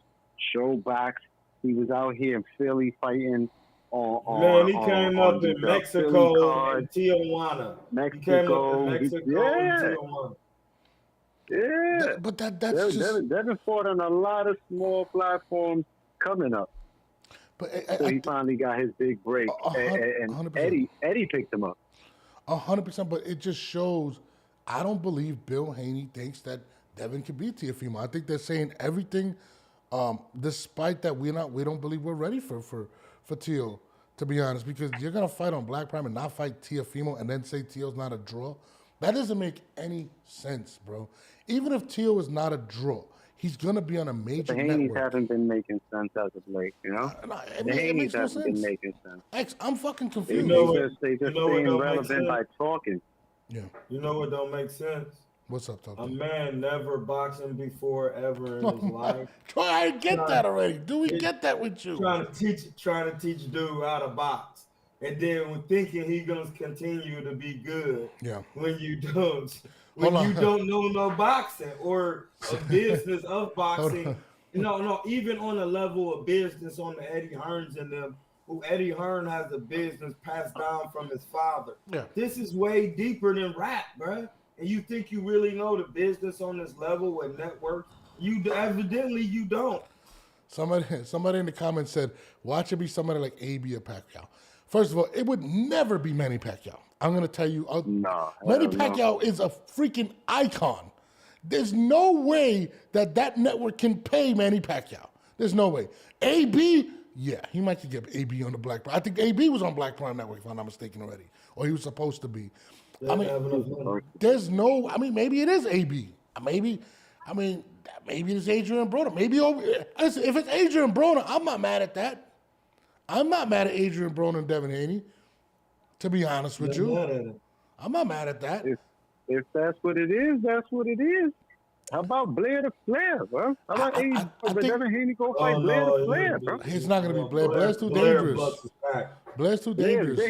Showbacks. He was out here in Philly fighting Man, he came up in Mexico and Tijuana. Mexico. And Tijuana. Yeah. But that's Devin fought on a lot of small platforms coming up. But so he finally got his big break. And 100%. Eddie picked him up. 100%, but it just shows I don't believe Bill Haney thinks that Devin can beat Teofimo. I think they're saying everything, despite that we don't believe we're ready for Teo, to be honest, because you're gonna fight on Black Prime and not fight Teofimo and then say Teo's not a draw. That doesn't make any sense, bro. Even if Teo is not a draw, he's gonna be on a major network. The Haney's haven't been making sense as of late, you know? The Haney's haven't been making sense. I'm fucking confused. They just staying relevant by talking. Yeah. You know what don't make sense? What's up, Tucker? A man never boxing before ever in his life. Troy, I get that already. Do we get that with you? Trying to teach dude how to box. and then when thinking he gonna continue to be good Yeah. when you Hold on. don't know no boxing or a business of Hold boxing. on. No, even on the level of business on the Eddie Hearns and them, who Eddie Hearn has a business passed down from his father. Yeah. This is way deeper than rap, bruh. And you think you really know the business on this level with networks? You evidently you don't. Somebody in the comments said, watch it be somebody like AB or Pacquiao. First of all, it would never be Manny Pacquiao. I'm going to tell you, Nah, Manny hell no. Pacquiao is a freaking icon. There's no way that network can pay Manny Pacquiao. There's no way. AB, yeah, he might could get AB on the Black Prime. I think AB was on Black Prime Network, if I'm not mistaken already. Or he was supposed to be. I mean, there's no, I mean, maybe it is AB. Maybe it's Adrien Broner. Listen, if it's Adrien Broner, I'm not mad at that. I'm not mad at Adrien Broner and Devin Haney, to be honest with you. I'm not mad at that. If that's what it is, that's what it is. How about Blair to Flair, bro? How about Devin Haney go fight Blair to Flair, bro? It's not going to be Blair. Blair's too dangerous. Blair's too dangerous.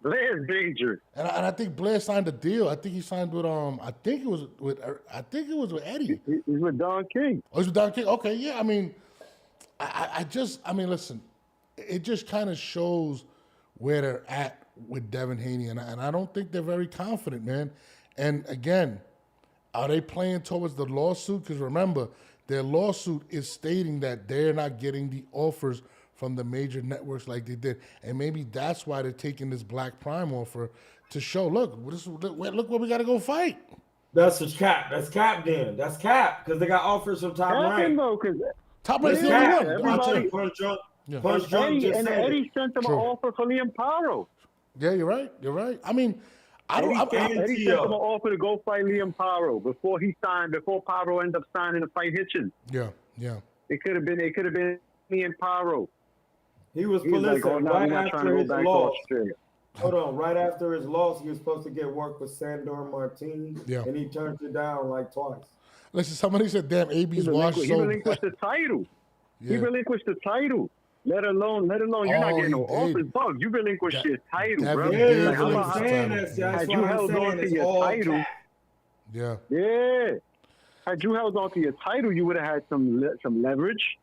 Blair's dangerous. And I think Blair signed a deal. I think he signed with I think it was with Eddie. He's with Don King. Oh, he's with Don King. Okay, yeah. I mean, listen, it just kind of shows where they're at with Devin Haney, and I don't think they're very confident, man. And again, are they playing towards the lawsuit? Because remember, their lawsuit is stating that they're not getting the offers from the major networks like they did, and maybe that's why they're taking this Black Prime offer to show. Look where we got to go fight. That's a cap. That's cap. Then that's cap because they got offers from Top Rank. Top Rank's the only one. Punch Drunk just and said Eddie sent them an offer for Liam Paro. Yeah, you're right. You're right. I mean, Eddie sent him an offer to go fight Liam Paro before Paro ended up signing to fight Hitchens. Yeah. It could have been Liam Paro. He was like, right after his loss. Hold on, right after his loss, he was supposed to get work with Sandor Martin, and he turned it down like twice. Listen, somebody said, "Damn, AB's washed." He relinquished the title. Yeah. He relinquished the title. Let alone, you're not getting no offers, Bug. You relinquished your title, bro. Yeah, like, had you held on to your title, had you held on to your title, you would have had some leverage.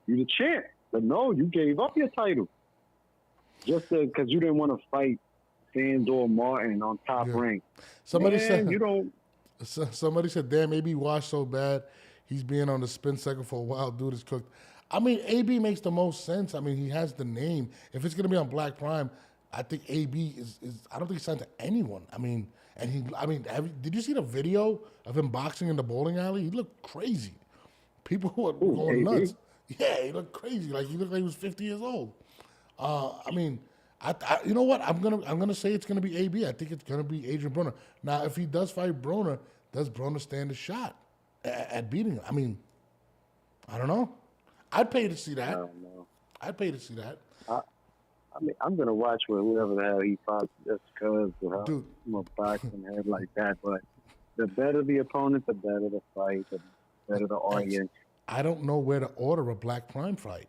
You're the champ. But no, you gave up your title. Just because you didn't want to fight Sandor Martin on Top Rank. Somebody said, you don't. Somebody said, damn, AB washed so bad. He's being on the spin cycle for a while. Dude is cooked. I mean, AB makes the most sense. I mean, he has the name. If it's going to be on Black Prime, I think AB is I don't think he's signed to anyone. I mean, did you see the video of him boxing in the bowling alley? He looked crazy. People were going nuts. Yeah, he looked crazy. Like he looked like he was 50 years old. I mean, you know what? I'm gonna say it's gonna be AB. I think it's gonna be Adrien Broner. Now, if he does fight Broner, does Broner stand a shot at beating him? I mean, I don't know. I'd pay to see that. I don't know. I'd pay to see that. I mean, I'm gonna watch whoever the hell he fights just because I'm a boxing head like that. But the better the opponent, the better the fight, the better the audience. I don't know where to order a Black Prime fight.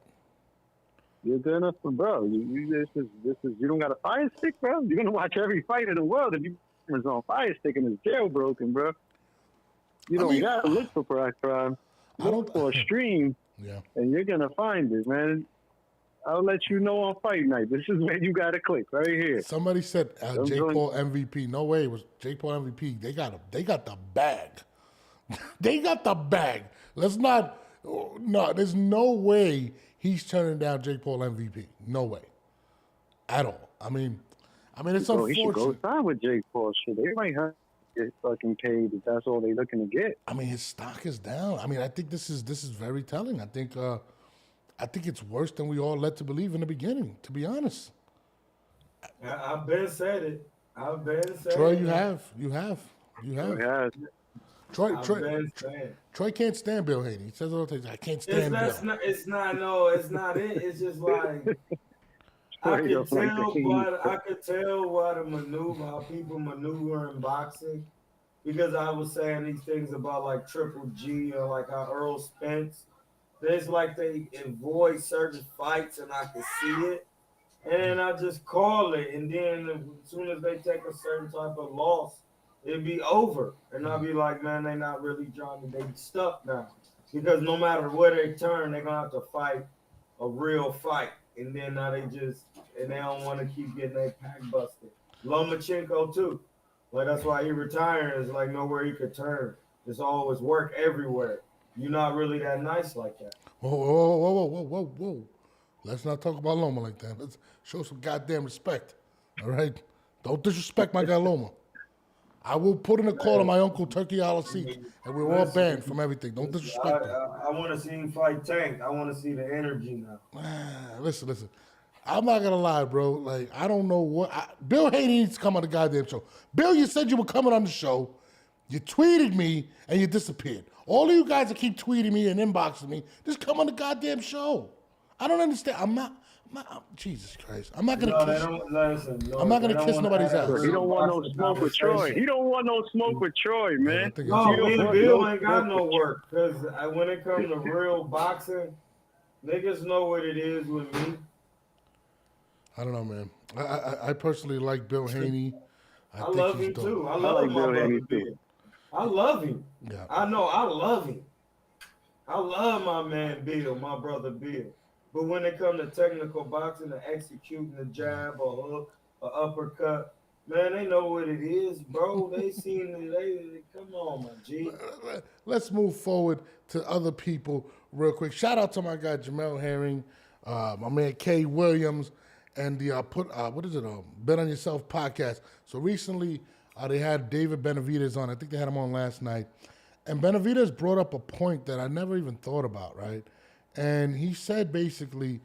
You're gonna, bro. This is you don't got a fire stick, bro. You're gonna watch every fight in the world if you was on fire stick and is jailbroken, bro. You don't gotta look for Black Prime. Look for a stream, and you're gonna find it, man. I'll let you know on fight night. This is where you gotta click right here. Somebody said Jake Paul MVP. No way, it was Jake Paul MVP. They got the bag. They got the bag. Let's not. No, there's no way he's turning down Jake Paul MVP. No way, at all. I mean, it's unfortunate. He should go sign with Jake Paul. Shit, they might have get fucking paid if that's all they're looking to get. I mean, his stock is down. I mean, I think this is very telling. I think it's worse than we all led to believe in the beginning. To be honest, I've been said it. Troy, you have. Troy can't stand Bill Haney. He says all the time, I can't stand Bill. It's not it. It's just like I could tell why the maneuver, how people maneuver in boxing, because I was saying these things about like Triple G or like how Earl Spence. There's like they avoid certain fights, and I can see it. and I just call it. And then as soon as they take a certain type of loss, it'd be over. And I'll be like, man, they not really trying to, they be stuck now. Because no matter where they turn, they're gonna have to fight a real fight. And then now they don't want to keep getting their pack busted. Lomachenko too. Like that's why he retiring is like nowhere he could turn. It's always work everywhere. You're not really that nice like that. Whoa. Let's not talk about Loma like that. Let's show some goddamn respect. All right? Don't disrespect my guy Loma. I will put in a call on my uncle Turkey Al-Asik, and we're all banned from everything. Don't disrespect him. I want to see him fight Tank. I want to see the energy now. Listen. I'm not gonna lie, bro. Like, I don't know what Bill Haney needs to come on the goddamn show. Bill, you said you were coming on the show. You tweeted me and you disappeared. All of you guys that keep tweeting me and inboxing me, just come on the goddamn show. I don't understand. I'm not Jesus Christ. I'm not gonna kiss. I'm not gonna kiss nobody's ass. He don't want no smoke with Troy. He don't want no smoke with Troy, man. No, me and Bill ain't got no work. Because when it comes to real boxing, niggas know what it is with me. I don't know, man. I personally like Bill Haney. I love him too. I love my brother Bill. I love him. Yeah. I know. I love him. I love my man Bill, my brother Bill. But when it comes to technical boxing and executing a jab, a hook, a uppercut, man, they know what it is, bro. They seen it. They come on, my G. Let's move forward to other people real quick. Shout out to my guy Jamel Herring, my man Kay Williams, and the Bet on Yourself podcast. So recently they had David Benavidez on. I think they had him on last night. And Benavidez brought up a point that I never even thought about, right? And he said basically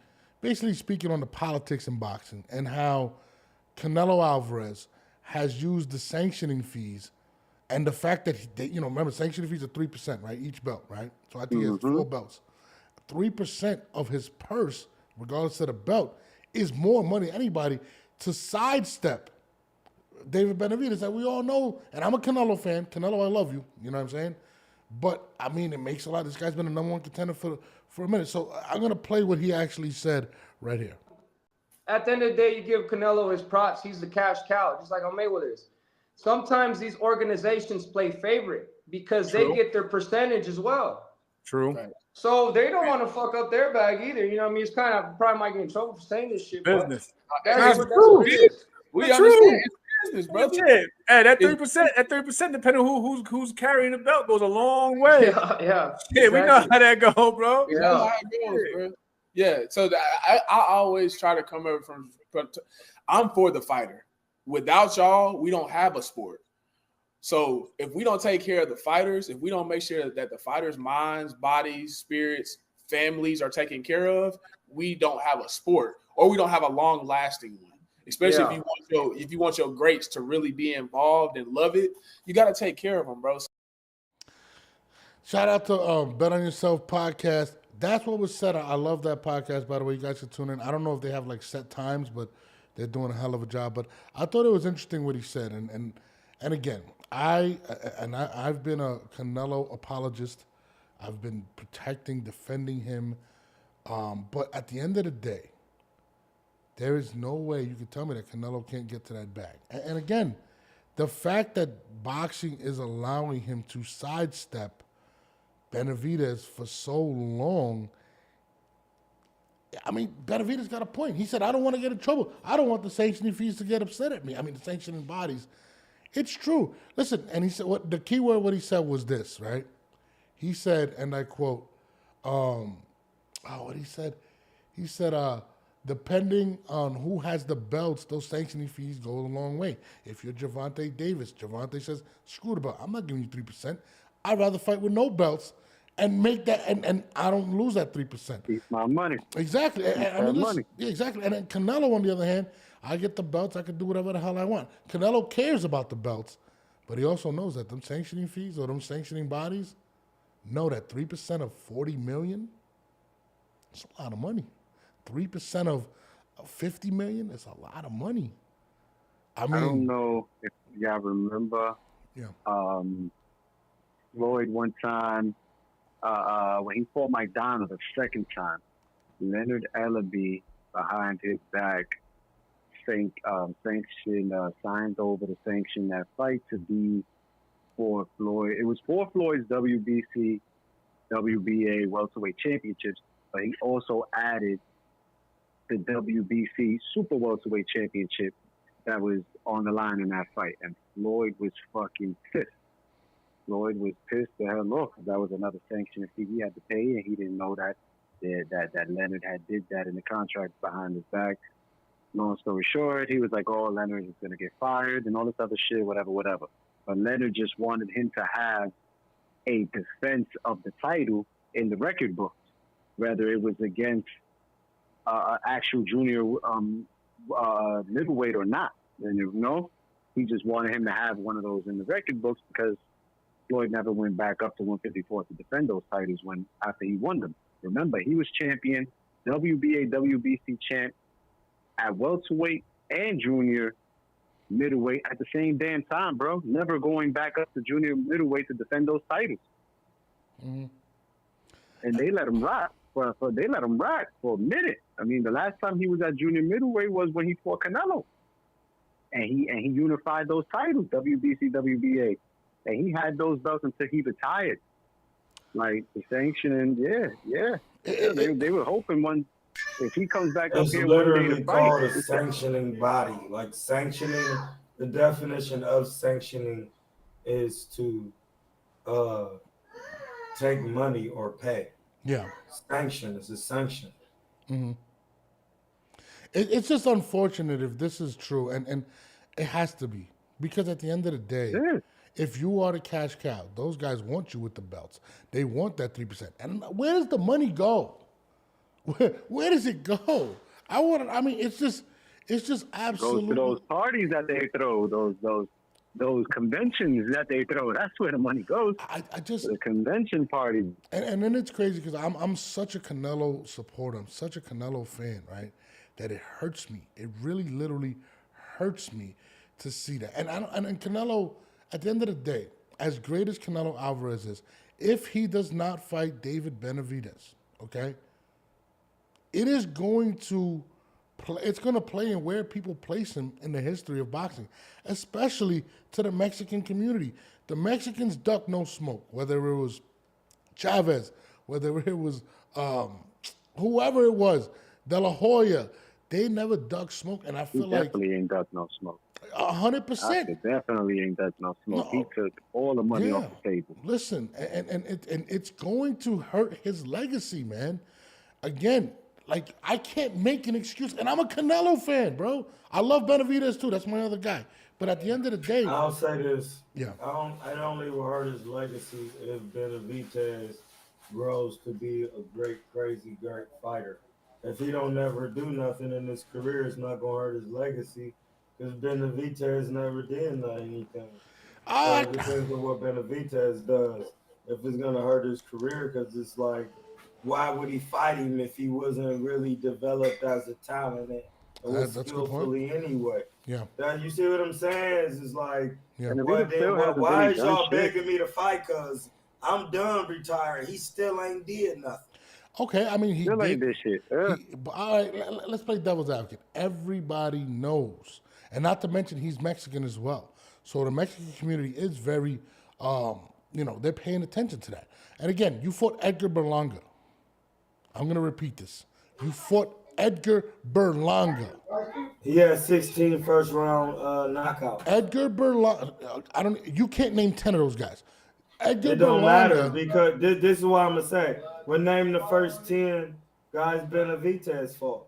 speaking on the politics in boxing and how Canelo Alvarez has used the sanctioning fees and the fact that, remember, sanctioning fees are 3%, right? Each belt, right? So I think he has 4 belts. 3% of his purse, regardless of the belt, is more money than anybody to sidestep David Benavidez, that we all know. And I'm a Canelo fan. Canelo, I love you. You know what I'm saying? But, I mean, it makes a lot. This guy's been a number 1 contender for a minute. So I'm going to play what he actually said right here. At the end of the day, you give Canelo his props. He's the cash cow, just like on Mayweather's. Sometimes these organizations play favorite because they get their percentage as well. True. Right. So they don't want to fuck up their bag either. You know what I mean? It's kind of probably might get in trouble for saying this shit. Business. That's what it is. We understand. It's business, brother. Yeah. Hey, that 3%, depending on who's carrying the belt, goes a long way. Yeah. Yeah, we know how that go, bro. We know how it goes, bro. Yeah. So I always try to come over from. I'm for the fighter. Without y'all, we don't have a sport. So if we don't take care of the fighters, if we don't make sure that the fighters' minds, bodies, spirits, families are taken care of, we don't have a sport, or we don't have a long-lasting one. Especially if you want your greats to really be involved and love it, you got to take care of them, bro. Shout out to Bet on Yourself podcast. That's what was said. I love that podcast, by the way. You guys should tune in. I don't know if they have like set times, but they're doing a hell of a job. But I thought it was interesting what he said. And again, I've been a Canelo apologist. I've been protecting, defending him. But at the end of the day, there is no way you can tell me that Canelo can't get to that bag. And again, the fact that boxing is allowing him to sidestep Benavidez for so long, I mean, Benavidez got a point. He said, I don't want to get in trouble. I don't want the sanctioning fees to get upset at me. I mean, the sanctioning bodies. It's true. Listen, and he said, the key word, what he said was this, right? He said, and I quote, what he said? He said, depending on who has the belts, those sanctioning fees go a long way. If you're Gervonta Davis, Gervonta says, screw the belt. I'm not giving you 3%. I'd rather fight with no belts and make that, and I don't lose that 3%. Keep my money. Exactly. Money. Yeah, exactly. And then Canelo, on the other hand, I get the belts. I can do whatever the hell I want. Canelo cares about the belts, but he also knows that them sanctioning fees or them sanctioning bodies know that 3% of $40 million, it's a lot of money. 3% of $50 million, it's a lot of money. I don't know if y'all remember. Yeah. Lloyd one time, when he fought Mike Donald the second time, Leonard Ellaby behind his back signed over to sanction that fight to be for Floyd. It was for Floyd's WBC, WBA welterweight championships, but he also added the WBC super welterweight championship that was on the line in that fight, and Floyd was fucking pissed. Lloyd was pissed the hell off. That was another sanction fee he had to pay, and he didn't know that Leonard had did that in the contract behind his back. Long story short, he was like, "Oh, Leonard is gonna get fired and all this other shit, whatever." But Leonard just wanted him to have a defense of the title in the record books, whether it was against actual junior middleweight or not. And you know, he just wanted him to have one of those in the record books because Floyd never went back up to 154 to defend those titles after he won them. Remember, he was champion, WBA, WBC champ at welterweight and junior middleweight at the same damn time, bro. Never going back up to junior middleweight to defend those titles. Mm-hmm. And they let him rock. They let him rock for a minute. I mean, the last time he was at junior middleweight was when he fought Canelo, and he unified those titles, WBC, WBA. And he had those belts until he retired. Like the sanctioning, they were hoping if he comes back up here one day to fight. Called a sanctioning body. Like sanctioning, the definition of sanctioning is to take money or pay. Yeah. Sanction is a sanction. Mm-hmm. It's just unfortunate if this is true, and it has to be, because at the end of the day, if you are the cash cow, those guys want you with the belts. They want that 3%. And where does the money go? Where does it go? It's just absolutely. Goes to those parties that they throw, those conventions that they throw. That's where the money goes. I just the convention parties. And then it's crazy because I'm such a Canelo supporter. I'm such a Canelo fan, right? That it hurts me. It really, literally hurts me to see that. And Canelo, at the end of the day, as great as Canelo Alvarez is, if he does not fight David Benavidez, okay, it is going to play. It's going to play in where people place him in the history of boxing, especially to the Mexican community. The Mexicans duck no smoke, whether it was Chavez, whether it was whoever it was, De La Hoya. They never duck smoke, and I feel like definitely ain't duck no smoke. 100%. Definitely ain't duck no smoke. No. He took all the money off the table. Listen, and it's going to hurt his legacy, man. Again, like I can't make an excuse, and I'm a Canelo fan, bro. I love Benavidez too. That's my other guy. But at the end of the day, I'll say this. Yeah. I don't even hurt his legacy if Benavidez grows to be a great fighter. If he don't never do nothing in his career, it's not gonna hurt his legacy because Benavidez never did anything. So it depends on what Benavidez does. If it's gonna hurt his career, because it's like, why would he fight him if he wasn't really developed as a talent and was skillfully anyway? Yeah. You see what I'm saying? It's like, yeah. why is y'all begging me to fight? Because I'm done retiring. He still ain't did nothing. Okay, I mean, he did this shit. Yeah. All right, let's play devil's advocate. Everybody knows, and not to mention he's Mexican as well. So the Mexican community is very, they're paying attention to that. And again, you fought Edgar Berlanga. I'm going to repeat this. You fought Edgar Berlanga. He had 16 first round knockout. Edgar Berlanga. You can't name 10 of those guys. Edgar it don't Berlanga, matter because this is what I'm going to say. We'll name the first 10 guys Benavidez fought.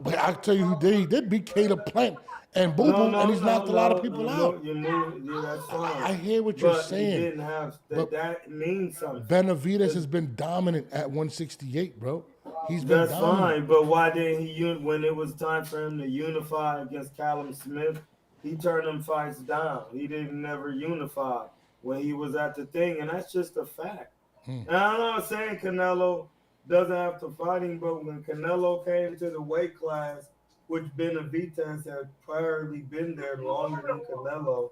But I'll tell you who he did beat Caleb Plant and Boo Boo, and he's knocked a lot of people out. That's fine. I hear what you're saying. He didn't have that means something. Benavidez has been dominant at 168, bro. He's been That's dominant. Fine, but why didn't he, when it was time for him to unify against Callum Smith, he turned them fights down. He didn't never unify when he was at the thing, and that's just a fact. And I'm not saying Canelo doesn't have to fight him, but when Canelo came to the weight class, which Benavidez had priorly been there longer than Canelo,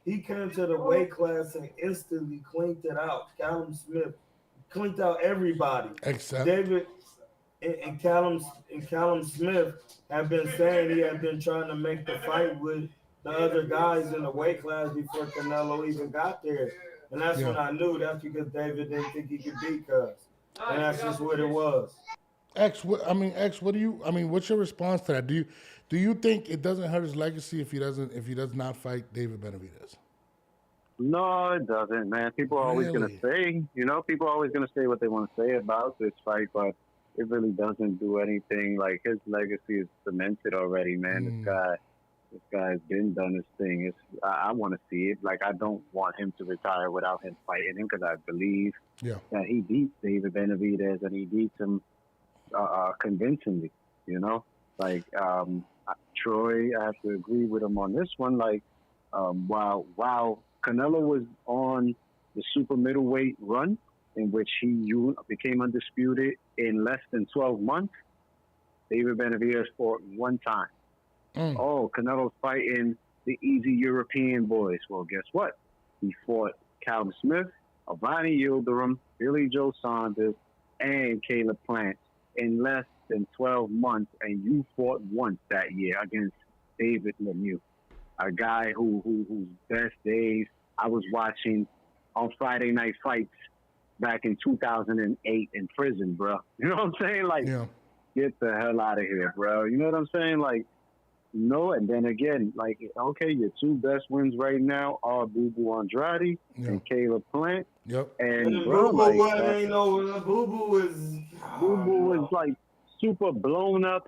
he came to the weight class and instantly cleaned it out. Callum Smith cleaned out everybody. Except David, and Callum Smith have been saying he had been trying to make the fight with the other guys in the weight class before Canelo even got there. And that's when I knew that's because David didn't think he could beat Cuz. And that's just what it was. X, what do you? I mean, what's your response to that? Do you think it doesn't hurt his legacy if he does not fight David Benavidez? No, it doesn't, man. People are always going to say, people are always going to say what they want to say about this fight, but it really doesn't do anything. Like, his legacy is cemented already, man. This guy's been done his thing. I want to see it. Like, I don't want him to retire without him fighting him because I believe that he beat David Benavidez and he beats him convincingly, Like, Troy, I have to agree with him on this one. Like, while Canelo was on the super middleweight run in which he became undisputed in less than 12 months, David Benavidez fought one time. Oh, Canelo's fighting the easy European boys. Well, guess what? He fought Callum Smith, Avani Yildirim, Billy Joe Saunders, and Caleb Plant in less than 12 months, and you fought once that year against David Lemieux, a guy whose best days I was watching on Friday Night Fights back in 2008 in prison, bro. You know what I'm saying? Like, get the hell out of here, bro. You know what I'm saying? Like, no, and then again, like, okay, your two best wins right now are Boo Boo Andrade and Caleb Plant. And bro, Boo Boo is like super blown up.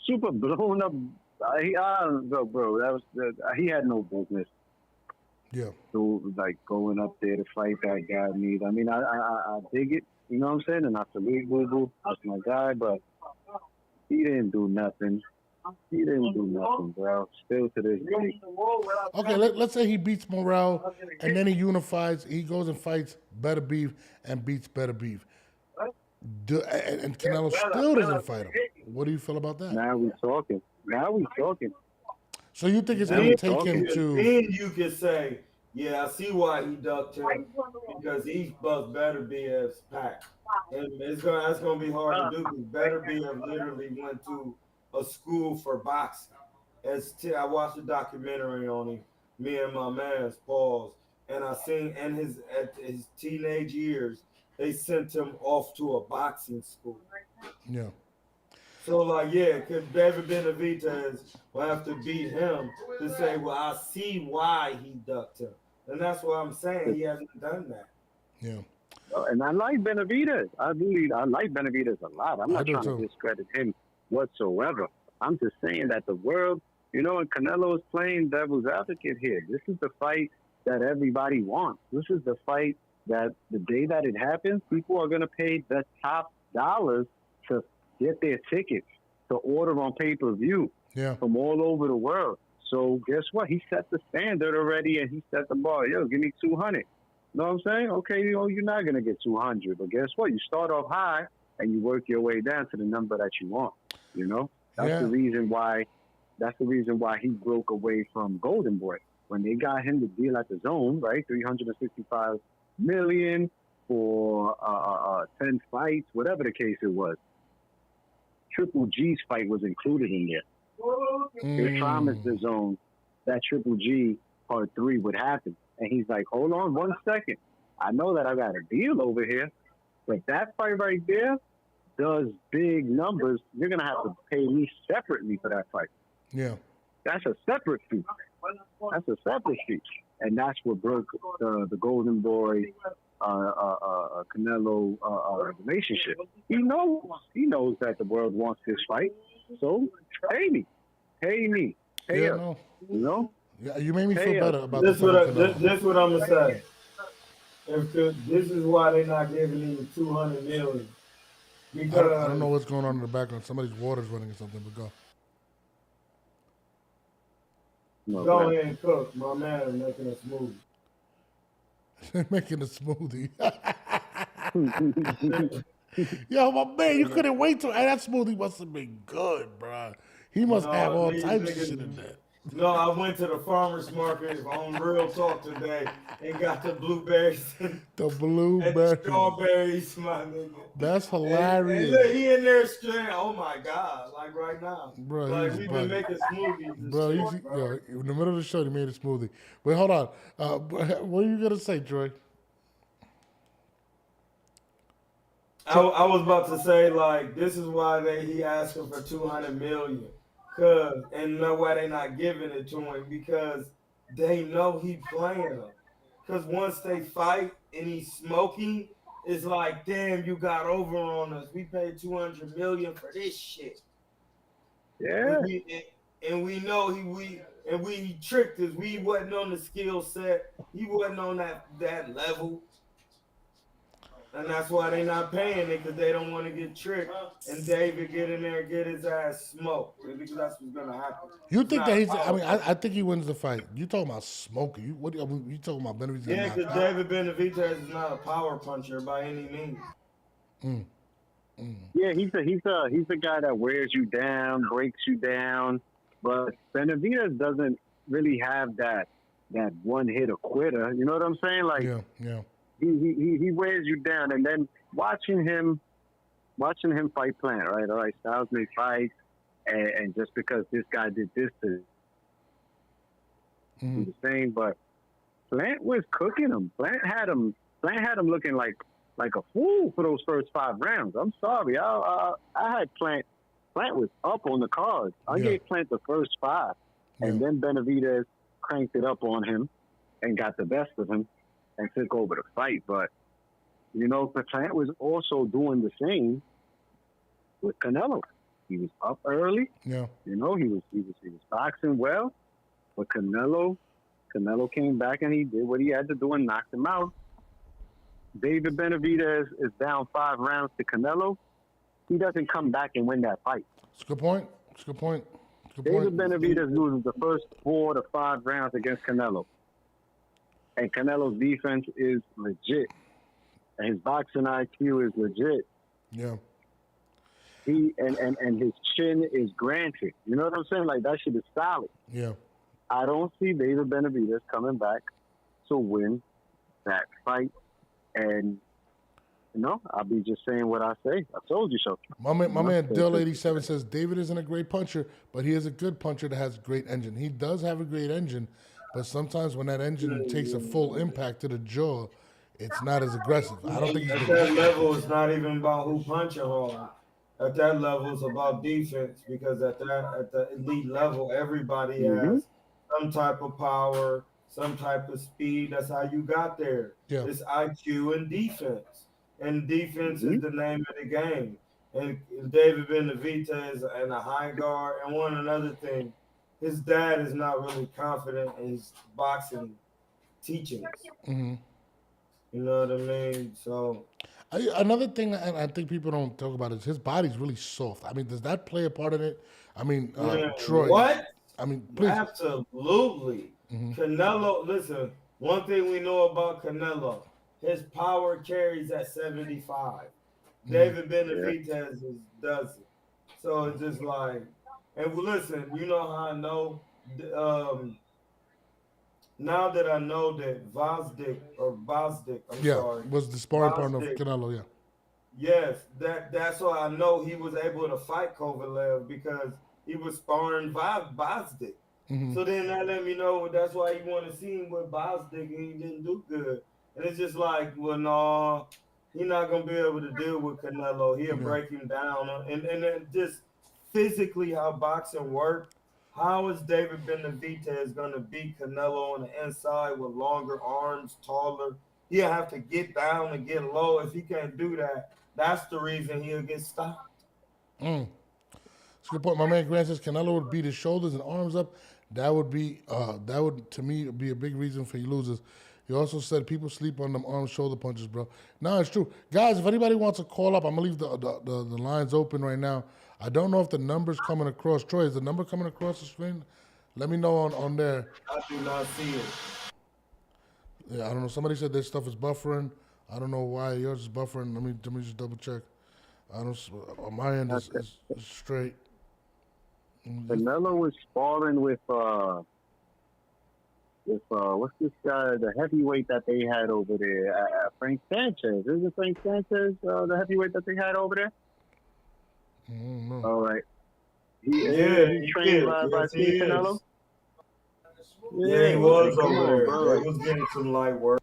I don't know, bro. He had no business. So, like, going up there to fight that guy. I mean, I dig it. You know what I'm saying? And I salute Boo Boo. That's my guy, but he didn't do nothing. He didn't do nothing, bro. Still to this day. Okay, let's say he beats Morell and then he unifies. He goes and fights Better Beef and beats Better Beef. And Canelo still doesn't fight him. What do you feel about that? Now we talking. So you think it's going to take him to? Then you can say, yeah, I see why he ducked him because he's bust Better Beef's pack, and that's going to be hard to do because Better Beef literally went to a school for boxing. I watched a documentary on him, me and my man's Paul's, and I seen at his teenage years they sent him off to a boxing school. So, like, because David Benavidez will have to beat him to say, well, I see why he ducked him. And that's what I'm saying. He hasn't done that. And I like Benavidez. I like Benavidez a lot. I'm not trying to discredit him whatsoever. I'm just saying that the world, and Canelo is playing devil's advocate here. This is the fight that everybody wants. This is the fight that the day that it happens, people are going to pay the top dollars to get their tickets, to order on pay-per-view from all over the world. So guess what? He set the standard already, and he set the bar. Yo, give me 200. You know what I'm saying? Okay, you're not going to get 200, but guess what? You start off high, and you work your way down to the number that you want. That's the reason why. That's the reason why he broke away from Golden Boy when they got him the deal at the Zone, right? $365 million for 10 fights, whatever the case it was. Triple G's fight was included in there. They promised the Zone that Triple G Part 3 would happen. And he's like, hold on 1 second. I know that I got a deal over here, but that fight right there does big numbers. You're going to have to pay me separately for that fight. That's a separate fee. And that's what broke the Golden Boy Canelo relationship. He knows that the world wants this fight. So pay me. Pay us. Yeah, you made me feel better about this. This what I'm gonna say. This is why they're not giving him $200 million. Because I don't know what's going on in the background. Somebody's water's running or something. But go. Go ahead and cook. My man is making a smoothie. Making a smoothie. Yo, my man, you couldn't wait till that smoothie must have been good, bro. He must have all types of shit in there. No, I went to the farmer's market on Real Talk today and got the blueberries and The the blueberry. strawberries, my nigga. That's And look, hilarious. he in there straight. Oh my God! Like right now, Bro, like he's we've been bugging. making smoothies and Bro, shit, bro. yo, in the middle of the show, he made a smoothie. Wait, hold on. What are you going to say, Troy? I was about to say like this is why he asking for 200 million, cause and know why they not giving it to him because they know he playing them. Cause once they fight and he's smoking, it's like damn you got over on us. We paid 200 million for this shit. Yeah. And we know he tricked us. We wasn't on the skill set. He wasn't on that level. And that's why they not paying it because they don't want to get tricked. And David get in there and get his ass smoked because that's what's gonna happen. You It's think not that a he's? I power mean, play. I think he wins the fight. You talking about smoking? You talking about Benavidez? Yeah, because David Benavidez is not a power puncher by any means. Yeah, he's a guy that wears you down, breaks you down. But Benavidez doesn't really have that one hit or quitter. You know what I'm saying? Like Yeah. he wears you down, and then watching him fight Plant, right? All right, Styles may fight, and just because this guy did this to do the same, but Plant was cooking him. Plant had him looking like a fool for those first 5 rounds. I'm sorry, I had Plant. Plant was up on the card. I gave Plant the first 5, and then Benavidez cranked it up on him and got the best of him and took over the fight. But you know, Plant was also doing the same with Canelo. He was up early. Yeah. You know, he was boxing well, but Canelo came back and he did what he had to do and knocked him out. David Benavidez is down 5 rounds to Canelo. He doesn't come back and win that fight. It's a good point. David Benavidez loses the first 4 to 5 rounds against Canelo. And Canelo's defense is legit. And his boxing IQ is legit. Yeah. He and his chin is granted. You know what I'm saying? Like, that shit is solid. Yeah. I don't see David Benavidez coming back to win that fight. And, you know, I'll be just saying what I say. I told you so. My man Dill87 says David isn't a great puncher, but he is a good puncher that has a great engine. He does have a great engine, but sometimes when that engine takes a full impact to the jaw, it's not as aggressive. I don't think he's At been. that level, it's not even about who punching hard. At that level, it's about defense because at the elite level, everybody has some type of power, some type of speed. That's how you got there. Yeah. It's IQ and defense. And defense is the name of the game. And David Benavidez and a high guard. And another thing, his dad is not really confident in his boxing teachings. You know what I mean? So another thing, and I think people don't talk about is his body's really soft. I mean, does that play a part in it? I mean, Troy. What? I mean, please. Absolutely. Canelo, listen, one thing we know about Canelo, his power carries at 75. David Benavidez doesn't. So it's just like, and listen, you know how I know, now that I know that Vosdick, I'm sorry. Was the sparring partner of Vosdick, Canelo, yeah. Yes, that's why I know he was able to fight Kovalev because he was sparring Vosdick. So then that let me know that's why he wanted to see him with Bosdick and he didn't do good. And it's just like, well, no, he's not gonna be able to deal with Canelo. He'll break him down. And then just physically how boxing works. How is David Benavidez gonna beat Canelo on the inside with longer arms, taller? He'll have to get down and get low. If he can't do that, that's the reason he'll get stopped. That's a good point. My man Grant says Canelo would beat his shoulders and arms up. That would to me be a big reason for he loses. He also said people sleep on them arm shoulder punches, bro. No, it's true. Guys, if anybody wants to call up, I'm gonna leave the lines open right now. I don't know if the number's coming across. Troy, is the number coming across the screen? Let me know on there. I do not see it. Yeah, I don't know. Somebody said their stuff is buffering. I don't know why yours is buffering. Let me just double check. I don't. On my end is straight. Canelo was sparring with what's this guy, the heavyweight that they had over there, Frank Sanchez. Is it Frank Sanchez, the heavyweight that they had over there? All right. He trained by Team Canelo. Yeah, he was come over on, there. bro. He was getting some light work.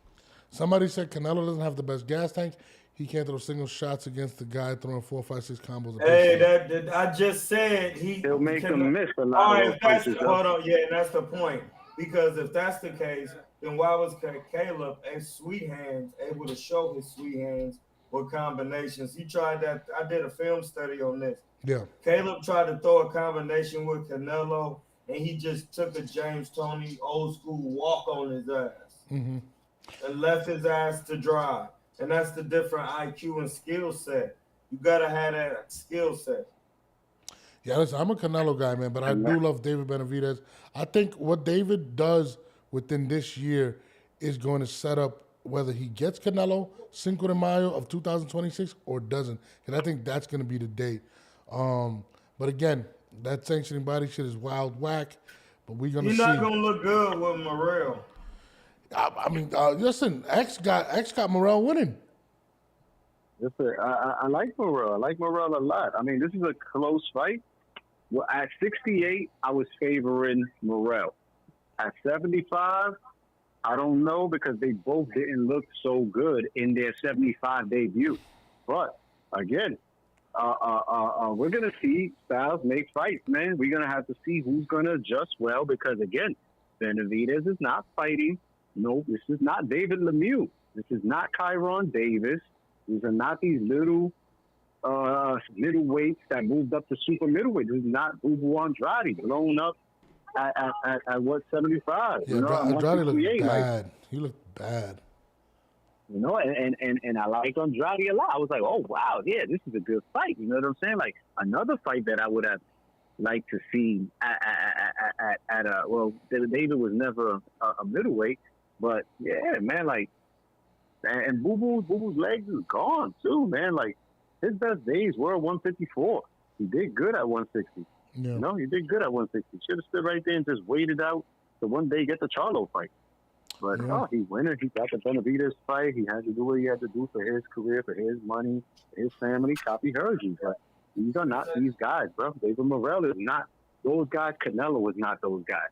Somebody said Canelo doesn't have the best gas tank. He can't throw single shots against the guy throwing 4, 5, 6 combos. Hey, that I just said he'll make can, him miss a lot of those punches. Hold on, yeah, and that's the point. Because if that's the case, then why was Caleb sweet hands able to show his sweet hands with combinations? He tried that. I did a film study on this. Yeah. Caleb tried to throw a combination with Canelo, and he just took a James Toney old school walk on his ass and left his ass to dry. And that's the different IQ and skill set. You gotta have that skill set. Yeah, listen, I'm a Canelo guy, man, but I do love David Benavidez. I think what David does within this year is going to set up whether he gets Canelo Cinco de Mayo of 2026 or doesn't. And I think that's going to be the date. But again, that sanctioning body shit is wild whack. But we're going to see. He's not going to look good with Morell. I mean, listen, X got Morell winning. Listen, I like Morell. I like Morell a lot. I mean, this is a close fight. Well, at 68, I was favoring Morell. At 75, I don't know because they both didn't look so good in their 75 debut. But again, we're gonna see styles make fights, man. We're gonna have to see who's gonna adjust well because again, Benavidez is not fighting. No, this is not David Lemieux. This is not Kyron Davis. These are not these little middleweights that moved up to super middleweight. This is not Ubu Andrade blown up at what 75. Yeah, you know, Andrade looked bad. He looked bad. You know, and I like Andrade a lot. I was like, oh wow, yeah, this is a good fight. You know what I'm saying? Like another fight that I would have liked to see at a well, David was never a middleweight, but yeah, man, like. And Boo Boo's legs is gone too, man. Like his best days were 154. He did good at 160. Yeah. You know, he did good at 160. Should have stood right there and just waited out to one day get the Charlo fight. But he winner. He got the Benavidez fight. He had to do what he had to do for his career, for his money, his family. Copy heard you, but these are not these guys, bro. David Morell is not those guys. Canelo was not those guys.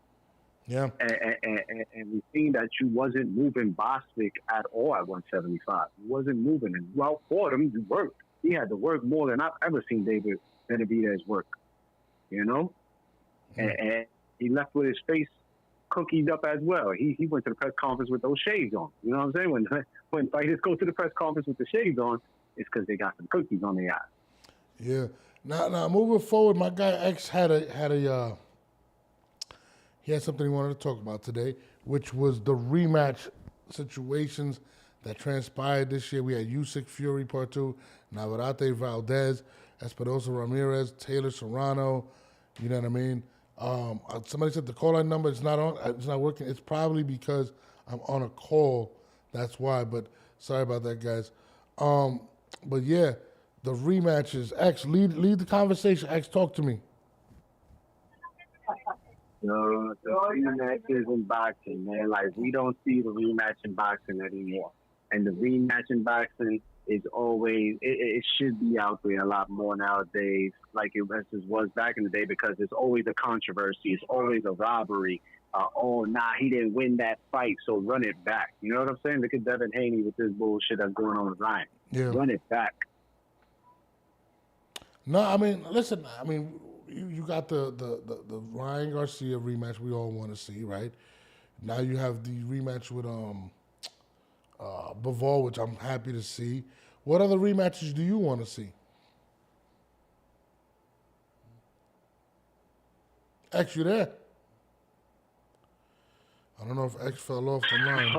Yeah. And we've seen that you wasn't moving Bostic at all at 175. You wasn't moving. And well, for him, you worked. He had to work more than I've ever seen David Benavidez work. You know? And he left with his face cookied up as well. He went to the press conference with those shades on. You know what I'm saying? When fighters go to the press conference with the shades on, it's because they got some cookies on their eyes. Yeah. Now moving forward, my guy X had a he had something he wanted to talk about today, which was the rematch situations that transpired this year. We had Usyk Fury Part 2, Navarrete Valdez, Espinosa Ramirez, Taylor Serrano. You know what I mean? Somebody said the call line number is not on. It's not working. It's probably because I'm on a call. That's why. But sorry about that, guys. But yeah, the rematches. X, lead the conversation. X, talk to me. No, the rematches in boxing, man. Like, we don't see the rematch in boxing anymore. And the rematch in boxing is always, it should be out there a lot more nowadays, like it was back in the day, because it's always a controversy. It's always a robbery. He didn't win that fight, so run it back. You know what I'm saying? Look at Devin Haney with this bullshit that's going on with Ryan. Yeah. Run it back. No, I mean, listen, you got the Ryan Garcia rematch we all want to see, right? Now you have the rematch with Bivol, which I'm happy to see. What other rematches do you want to see? X, you there? I don't know if X fell off the line.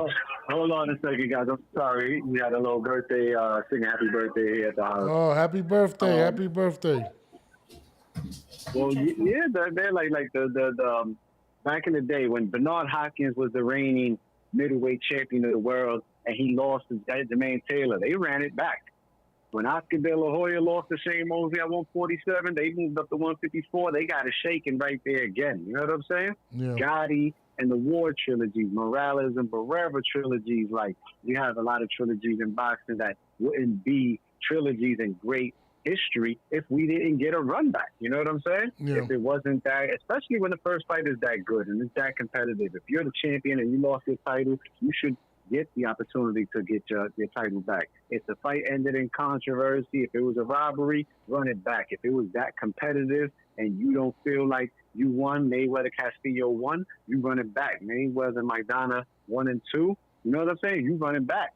Hold on a second, guys. I'm sorry. We had a little birthday, singing happy birthday here at the house. Oh, happy birthday. Happy birthday. Well, yeah, they're like the back in the day when Bernard Hopkins was the reigning middleweight champion of the world and he lost to Jermaine Taylor. They ran it back. When Oscar De La Hoya lost to Shane Mosley at 147, they moved up to 154. They got it shaking right there again. You know what I'm saying? Yeah. Gotti and the War trilogies, Morales and Barrera trilogies. Like, we have a lot of trilogies in boxing that wouldn't be trilogies in great history if we didn't get a run back. You know what I'm saying? Yeah. If it wasn't that, especially when the first fight is that good and it's that competitive. If you're the champion and you lost your title, you should get the opportunity to get your title back. If the fight ended in controversy, if it was a robbery, run it back. If it was that competitive and you don't feel like you won, Mayweather Castillo won, you run it back. Mayweather Maidana 1 and 2, you know what I'm saying? You run it back.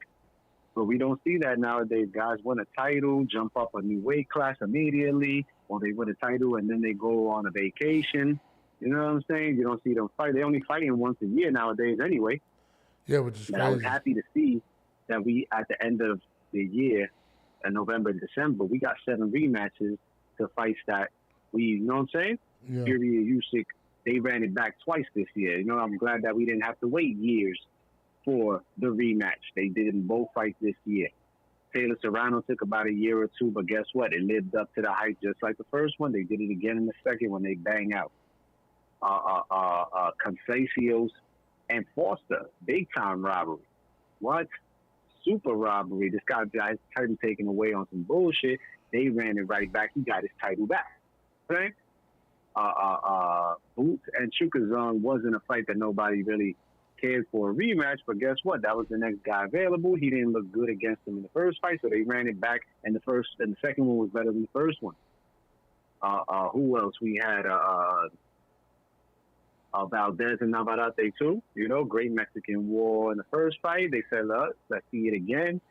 But we don't see that nowadays. Guys win a title, jump up a new weight class immediately, or they win a title and then they go on a vacation. You know what I'm saying? You don't see them fight. They only fighting once a year nowadays anyway. Yeah, which is But I was crazy. happy to see that we, at the end of the year, in November and December, we got 7 rematches to fights that we, you know what I'm saying? Yeah. Fury and Usyk, they ran it back twice this year. You know, I'm glad that we didn't have to wait years for the rematch. They did in both fights this year. Taylor Serrano took about a year or two, but guess what? It lived up to the hype just like the first one. They did it again in the second when they bang out. Conceitos and Foster, big time robbery. What? Super robbery. This guy got his title taken away on some bullshit. They ran it right back. He got his title back. Okay? Boots and Chukazong wasn't a fight that nobody really cared for a rematch, but guess what? That was the next guy available. He didn't look good against him in the first fight, so they ran it back, and the second one was better than the first one. Who else? We had Valdez and Navarrete too. You know, great Mexican War in the first fight. They said, let's see it again.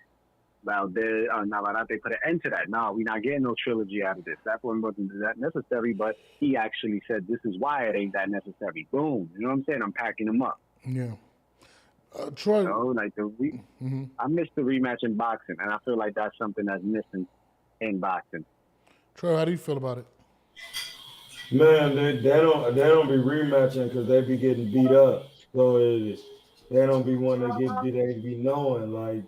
Valdez, Navarrete put an end to that. No, we're not getting no trilogy out of this. That one wasn't that necessary, but he actually said, this is why it ain't that necessary. Boom. You know what I'm saying? I'm packing them up. Yeah. Troy. You know, like I miss the rematch in boxing, and I feel like that's something that's missing in boxing. Troy, how do you feel about it? Man, they don't be rematching because they be getting beat up. So they don't be wanting to get beat. They be knowing like,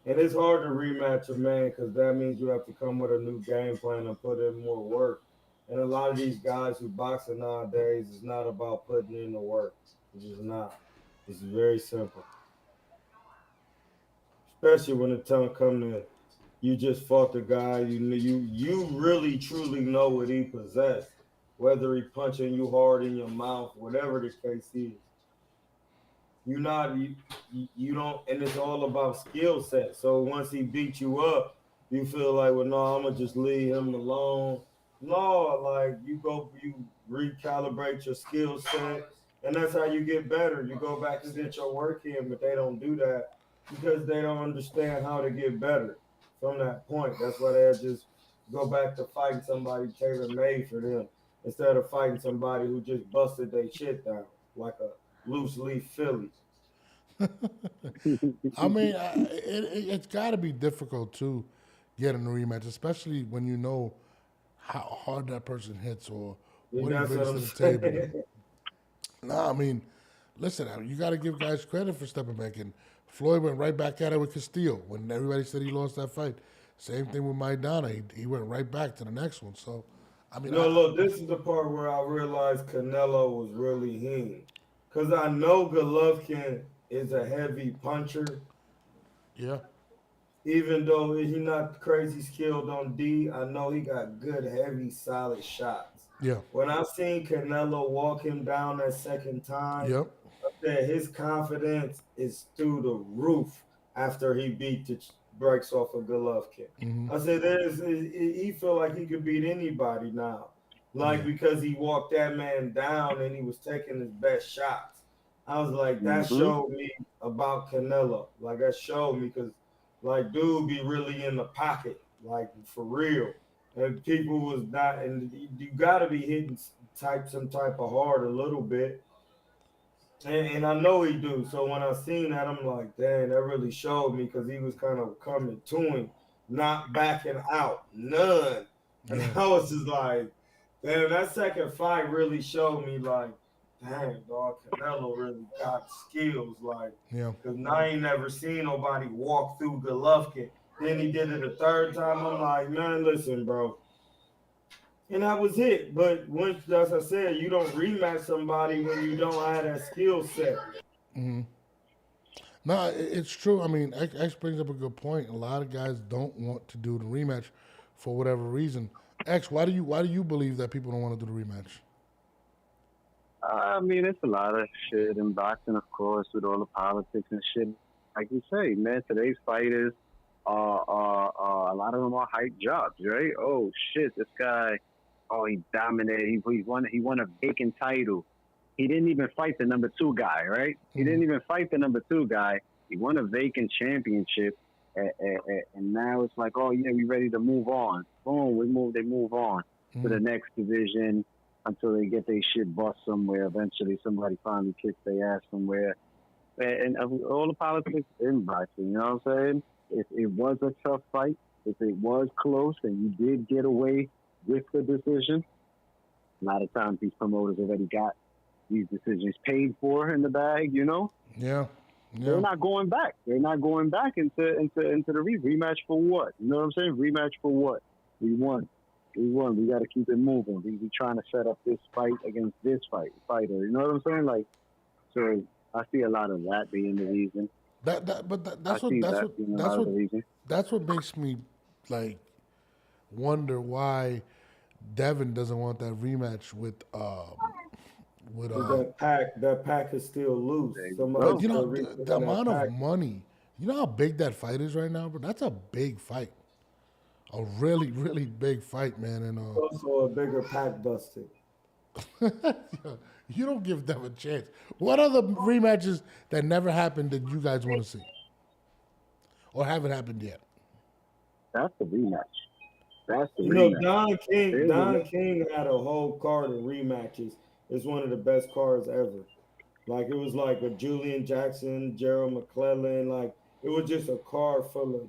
and it's hard to rematch a man because that means you have to come with a new game plan and put in more work. And a lot of these guys who boxing nowadays is not about putting in the work. It's just not. It's very simple. Especially when the time comes to you just fought the guy you really truly know what he possessed. Whether he punching you hard in your mouth, whatever the case is, you don't, and it's all about skill set. So once he beat you up, you feel like, well, no, I'm gonna just leave him alone. No, like you recalibrate your skill set, and that's how you get better. You go back and get your work in, but they don't do that because they don't understand how to get better from that point. That's why they just go back to fighting somebody tailor-made for them, instead of fighting somebody who just busted their shit down like a loose leaf Philly. I mean, it's got to be difficult to get in a rematch, especially when you know how hard that person hits or what he brings to the table. Nah, I mean, listen, you got to give guys credit for stepping back in. Floyd went right back at it with Castillo when everybody said he lost that fight. Same thing with Maidana. He went right back to the next one. So, I mean, look, this is the part where I realized Canelo was really him. Because I know Golovkin is a heavy puncher. Yeah. Even though he's not crazy skilled on D, I know he got good, heavy, solid shots. Yeah. When I seen Canelo walk him down that second time, Yep. I said his confidence is through the roof after he beat the brakes off of Golovkin. Mm-hmm. I said he feel like he could beat anybody now. Like, because he walked that man down and he was taking his best shots. I was like, that showed me about Canelo. Like, that showed me because, like, dude be really in the pocket, like, for real. And people was not, and you got to be hitting some type of hard a little bit. And I know he do. So when I seen that, I'm like, dang, that really showed me because he was kind of coming to him, not backing out, none. And I was just like, damn, that second fight really showed me, like, dang, dog, Canelo really got skills, like, because I ain't never seen nobody walk through Golovkin Then he did it a third time. I'm like, man, listen, bro. And that was it. But once, as I said, you don't rematch somebody when you don't have that skill set. No, it's true. I mean, X brings up a good point. A lot of guys don't want to do the rematch for whatever reason. X, why do you believe that people don't want to do the rematch? I mean, it's a lot of shit in boxing, of course, with all the politics and shit. Like you say, man, today's fighters are a lot of them are hype jobs, right? Oh shit, this guy, oh he dominated. He won a vacant title. He didn't even fight the number 2 guy, right? He didn't even fight the number 2 guy. He won a vacant championship, and now it's like, oh yeah, we ready to move on. Boom, they move on to the next division until they get their shit bust somewhere. Eventually, somebody finally kicks their ass somewhere. And all the politics in boxing, you know what I'm saying? If it was a tough fight, if it was close, and you did get away with the decision, a lot of times these promoters already got these decisions paid for in the bag, you know? Yeah. They're not going back. They're not going back into the rematch for what? You know what I'm saying? Rematch for what? We won. We got to keep it moving. We trying to set up this fight against this fighter. You know what I'm saying? Like, so I see a lot of that being the reason. That's what makes me like wonder why Devin doesn't want that rematch with that pack is still loose. But you know the amount of money. You know how big that fight is right now, bro. That's a big fight, a really really big fight, man. And also a bigger pack busted. You don't give them a chance. What other rematches that never happened that you guys want to see, or haven't happened yet? That's the rematch. That's the you rematch. know, Don King had a whole card of rematches. It's one of the best cards ever. Like it was like a Julian Jackson, Gerald McClellan. Like it was just a card full of.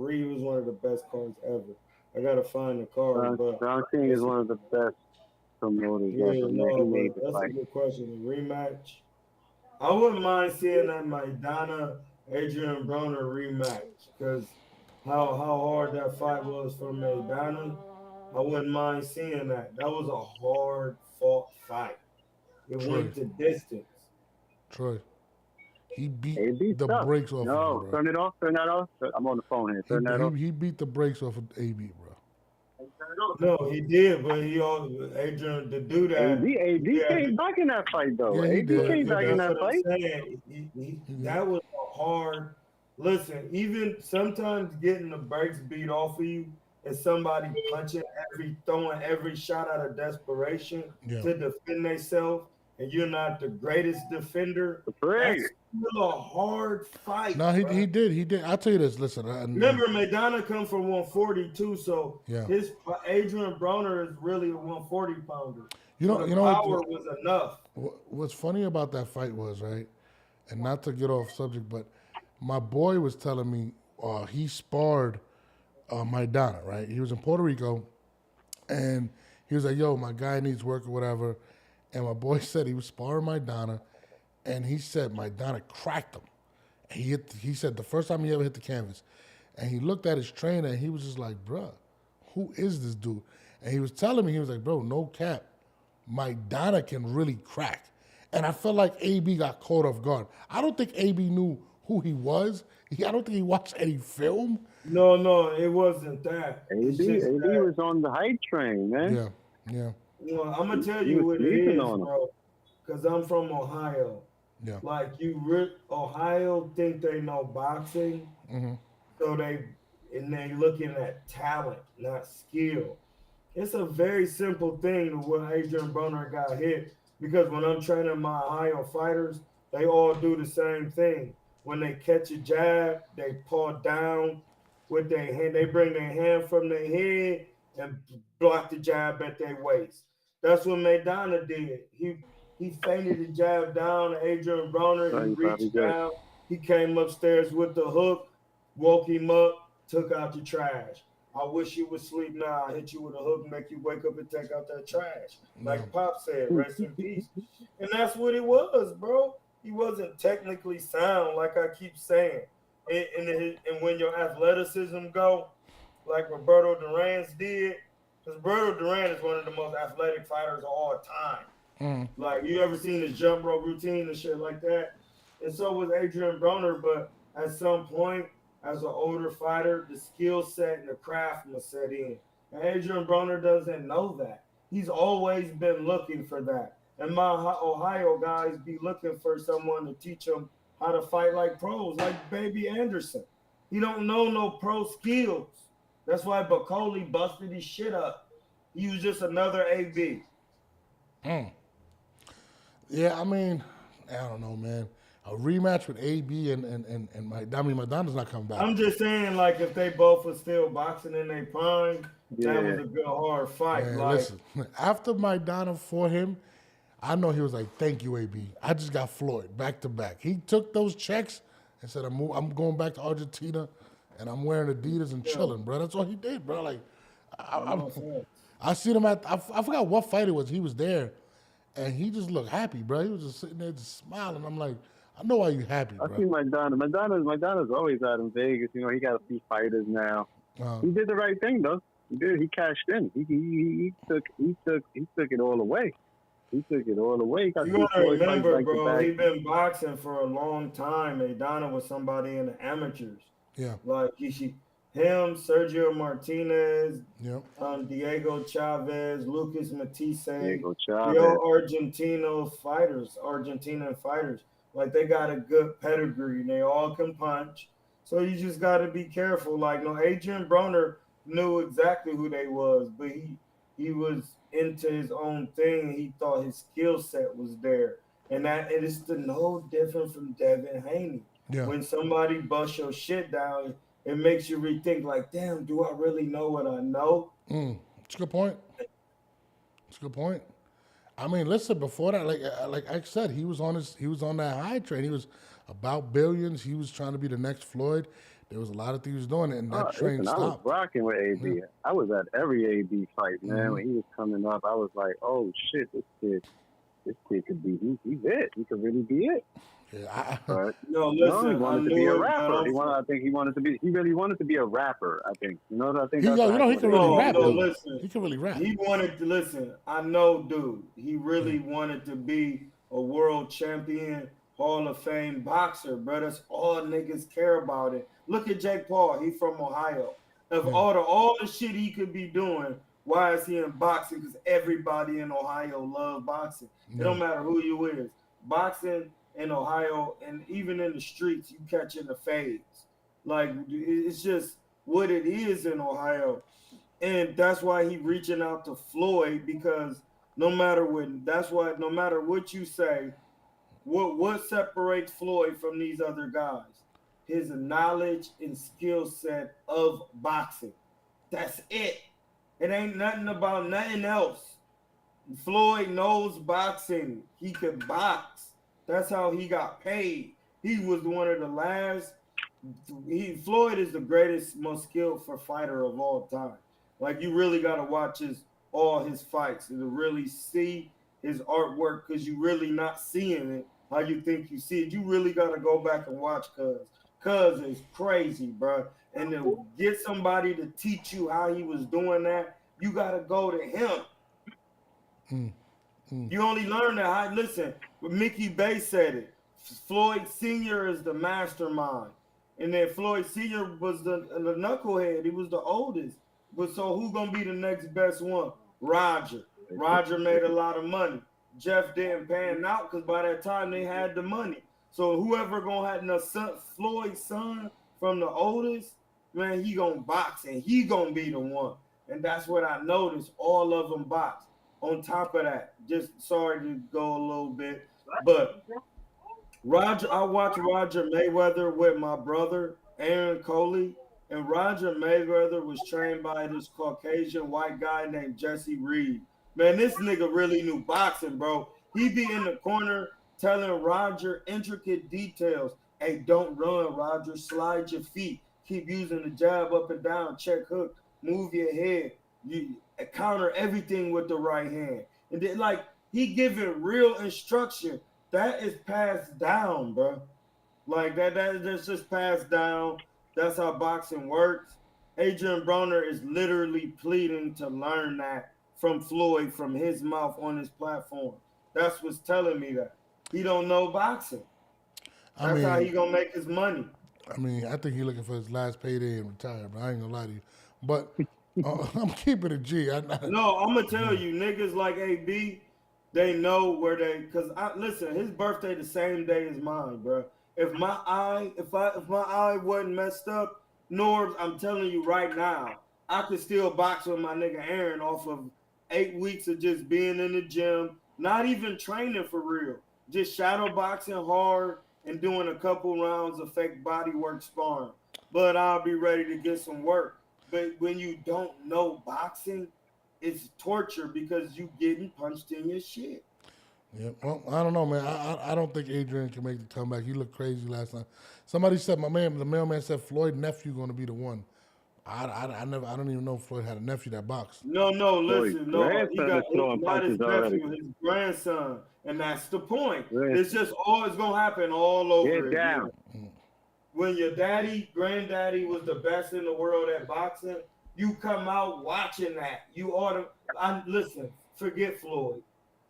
It was one of the best cards ever. I gotta find the card. Don King is one of the best promoters ever. Man, that's a good question. A rematch. I wouldn't mind seeing that Maidana Adrien Broner rematch because how hard that fight was for Maidana. I wouldn't mind seeing that. That was a hard fought fight. It went the distance. Troy. He beat the brakes off of him, bro. Turn it off. Turn that off. I'm on the phone here. Turn that off. He beat the brakes off of AB, bro. No, he did, but Adrien to do that. AB came back in that fight, though. Yeah, he AB did. came back in that fight. That was a hard. Listen, even sometimes getting the brakes beat off of you and somebody throwing every shot out of desperation to defend themselves, and you're not the greatest defender. That's still a hard fight. No, he did. I'll tell you this. Listen, remember Maidana come from 142, so his Adrien Broner is really a 140 pounder. You know, power was enough. What's funny about that fight was, right, and not to get off subject, but my boy was telling me he sparred Maidana, right? He was in Puerto Rico, and he was like, yo, my guy needs work or whatever. And my boy said he was sparring Maidana, and he said Maidana cracked him. And he said the first time he ever hit the canvas. And he looked at his trainer, and he was just like, bruh, who is this dude? And he was telling me, he was like, bro, no cap. Maidana can really crack. And I felt like AB got caught off guard. I don't think AB knew who he was. I don't think he watched any film. No, it wasn't that. AB was on the hype train, man. Yeah. Well, I'm gonna tell you what it is, bro. Because I'm from Ohio. Yeah. Like Ohio think they know boxing, so they looking at talent, not skill. It's a very simple thing to what Adrien Broner got hit, because when I'm training my Ohio fighters, they all do the same thing. When they catch a jab, they pull down with their hand. They bring their hand from their head and block the jab at their waist. That's what Maidana did. He feinted the jab down to Adrien Broner. He reached down. He came upstairs with the hook, woke him up, took out the trash. I wish you would sleep now. I hit you with a hook, make you wake up and take out that trash. Like Pop said, rest in peace. And that's what it was, bro. He wasn't technically sound, like I keep saying. and when your athleticism go, like Roberto Duran's did, because Roberto Duran is one of the most athletic fighters of all time. Like, you ever seen his jump rope routine and shit like that? And so was Adrien Broner, but at some point, as an older fighter, the skill set and the craft must set in. And Adrien Broner doesn't know that. He's always been looking for that. And my Ohio guys be looking for someone to teach them how to fight like pros, like Baby Anderson. He don't know no pro skills. That's why Bacoli busted his shit up. He was just another AB. Yeah, I mean, I don't know, man. A rematch with AB and Maidana's not coming back. I'm just saying, like, if they both were still boxing in their prime, that was a good hard fight. Man, like, listen, after Maidana fought him, I know he was like, "Thank you, AB. I just got Floyd back to back." He took those checks and said, "I'm going back to Argentina, and I'm wearing Adidas and chilling, bro." That's all he did, bro. Like, I seen him at I forgot what fight it was. He was there, and he just looked happy, bro. He was just sitting there just smiling. I'm like, I know why you happy, bro. I see Maidana's always out in Vegas. You know, he got a few fighters now. He did the right thing though. He did. He cashed in. He took it all away. He took it all away. You gotta remember, bro, he been boxing for a long time. Maidana was somebody in the amateurs. Yeah. Like him, Sergio Martinez, Diego Chavez, Lucas Matisse, Diego the Chavez. old Argentinian fighters. Like, they got a good pedigree. They all can punch. So you just got to be careful. Like, no, Adrien Broner knew exactly who they was, but he was into his own thing. He thought his skill set was there. And it is no different from Devin Haney. Yeah. When somebody busts your shit down, it makes you rethink, like, damn, do I really know what I know? It's a good point. It's a good point. I mean, listen, before that, like I said, he was on that high train. He was about billions. He was trying to be the next Floyd. There was a lot of things he was doing, and that train I was stopped. rocking with AB. Yeah. I was at every AB fight, man. When he was coming up, I was like, oh shit, this kid could be, he's it. He could really be it. Yeah, no, listen, he wanted to be a rapper. He really wanted to be a rapper, I think. You know what I think? he can really rap. Listen, he can really rap. He wanted to listen. I know, dude. He really wanted to be a world champion, Hall of Fame boxer, bro. That's all niggas care about it. Look at Jake Paul. He from Ohio. Of all the shit he could be doing, why is he in boxing? Because everybody in Ohio love boxing. It don't matter who you is. Boxing in Ohio, and even in the streets, you catching the fades. Like, it's just what it is in Ohio. And that's why he reaching out to Floyd, because no matter what you say, what separates Floyd from these other guys? His knowledge and skill set of boxing. That's it. It ain't nothing about nothing else. Floyd knows boxing. He could box. That's how he got paid. He was one of the last. Floyd is the greatest, most skillful fighter of all time. Like, you really got to watch all his fights to really see his artwork, because you really not seeing it how you think you see it. You really got to go back and watch Cuz is crazy, bro. And to get somebody to teach you how he was doing that, you got to go to him. You only learn that. Listen, Mickey Bay said it. Floyd Sr. is the mastermind. And then Floyd Sr. was the knucklehead. He was the oldest. But so who going to be the next best one? Roger. Roger made a lot of money. Jeff didn't pan out because by that time they had the money. So whoever going to have Floyd's son from the oldest, man, he going to box and he going to be the one. And that's what I noticed. All of them box. On top of that, just sorry to go a little bit, but I watched Roger Mayweather with my brother, Aaron Coley, and Roger Mayweather was trained by this Caucasian white guy named Jesse Reed. Man, this nigga really knew boxing, bro. He be in the corner telling Roger intricate details. Hey, don't run, Roger. Slide your feet. Keep using the jab up and down, check hook, move your head. You counter everything with the right hand. And then, like, he giving real instruction. That is passed down, bro. Like that's just passed down. That's how boxing works. Adrien Broner is literally pleading to learn that from Floyd, from his mouth on his platform. That's what's telling me that. He don't know boxing. That's how he gonna make his money. I mean, I think he's looking for his last payday and retire, but I ain't gonna lie to you. But I'm keeping it G. No, I'm gonna tell you, niggas like AB, they know where they. Cause listen, his birthday the same day as mine, bro. If my eye wasn't messed up, Norbs, I'm telling you right now, I could still box with my nigga Aaron off of 8 weeks of just being in the gym, not even training for real, just shadow boxing hard and doing a couple rounds of fake body work sparring. But I'll be ready to get some work. But when you don't know boxing, it's torture because you getting punched in your shit. Yeah, well, I don't know, man. I don't think Adrien can make the comeback. He looked crazy last night. Somebody said, the mailman said Floyd nephew going to be the one. I don't even know if Floyd had a nephew that boxed. No, listen, no. He got not his nephew, his grandson, and that's the point. It's just always gonna happen all over again. When your granddaddy was the best in the world at boxing, you come out watching that. Listen, forget Floyd.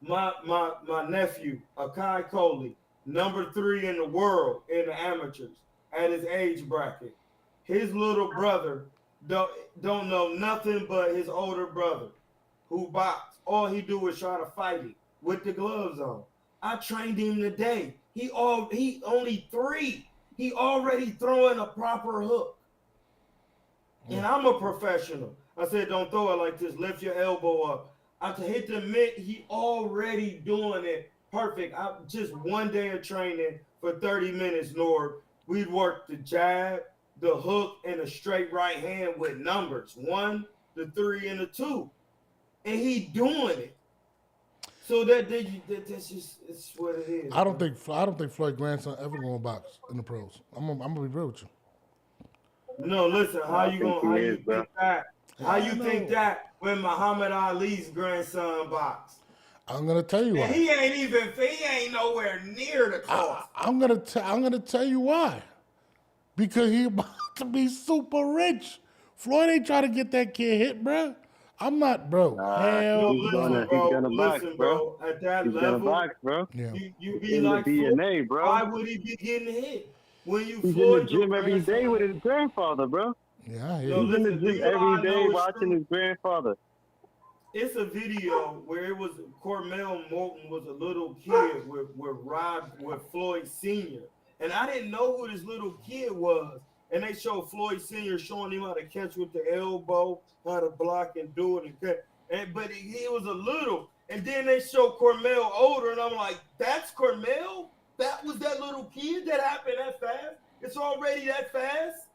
My nephew, Akai Coley, number 3 in the world in the amateurs at his age bracket. His little brother don't know nothing but his older brother who boxed. All he do is try to fight it with the gloves on. I trained him today. He only 3. He already throwing a proper hook. And I'm a professional. I said, don't throw it like this. Lift your elbow up. I hit the mitt. He already doing it perfect. Just one day of training for 30 minutes, Nord. We'd work the jab, the hook, and the straight right hand with numbers. 1, the 3, and the 2. And he doing it. So that's just it's what it is. I don't think Floyd grandson ever gonna box in the pros. I'm gonna be real with you. No, listen, how you think that when Muhammad Ali's grandson boxed? I'm gonna tell you why. He ain't nowhere near the cost. I'm gonna tell you why. Because he about to be super rich. Floyd ain't trying to get that kid hit, bro. I'm not, bro. Hell he's gonna box, bro. At that he's level, gonna box, bro. Yeah. You be in like, the DNA, bro. Why would he be getting hit? When you He's Floyd in the gym every day with his grandfather, bro. Yeah, I hear No, you. He's in the listen, gym every day watching his grandfather. It's a video where it was Cormel Moulton was a little kid with Floyd Sr. And I didn't know who this little kid was. And they showed Floyd Sr. showing him how to catch with the elbow, how to block and do it and cut. But he was a little. And then they show Cormel older, and I'm like, that's Cormel? That was that little kid that happened that fast? It's already that fast?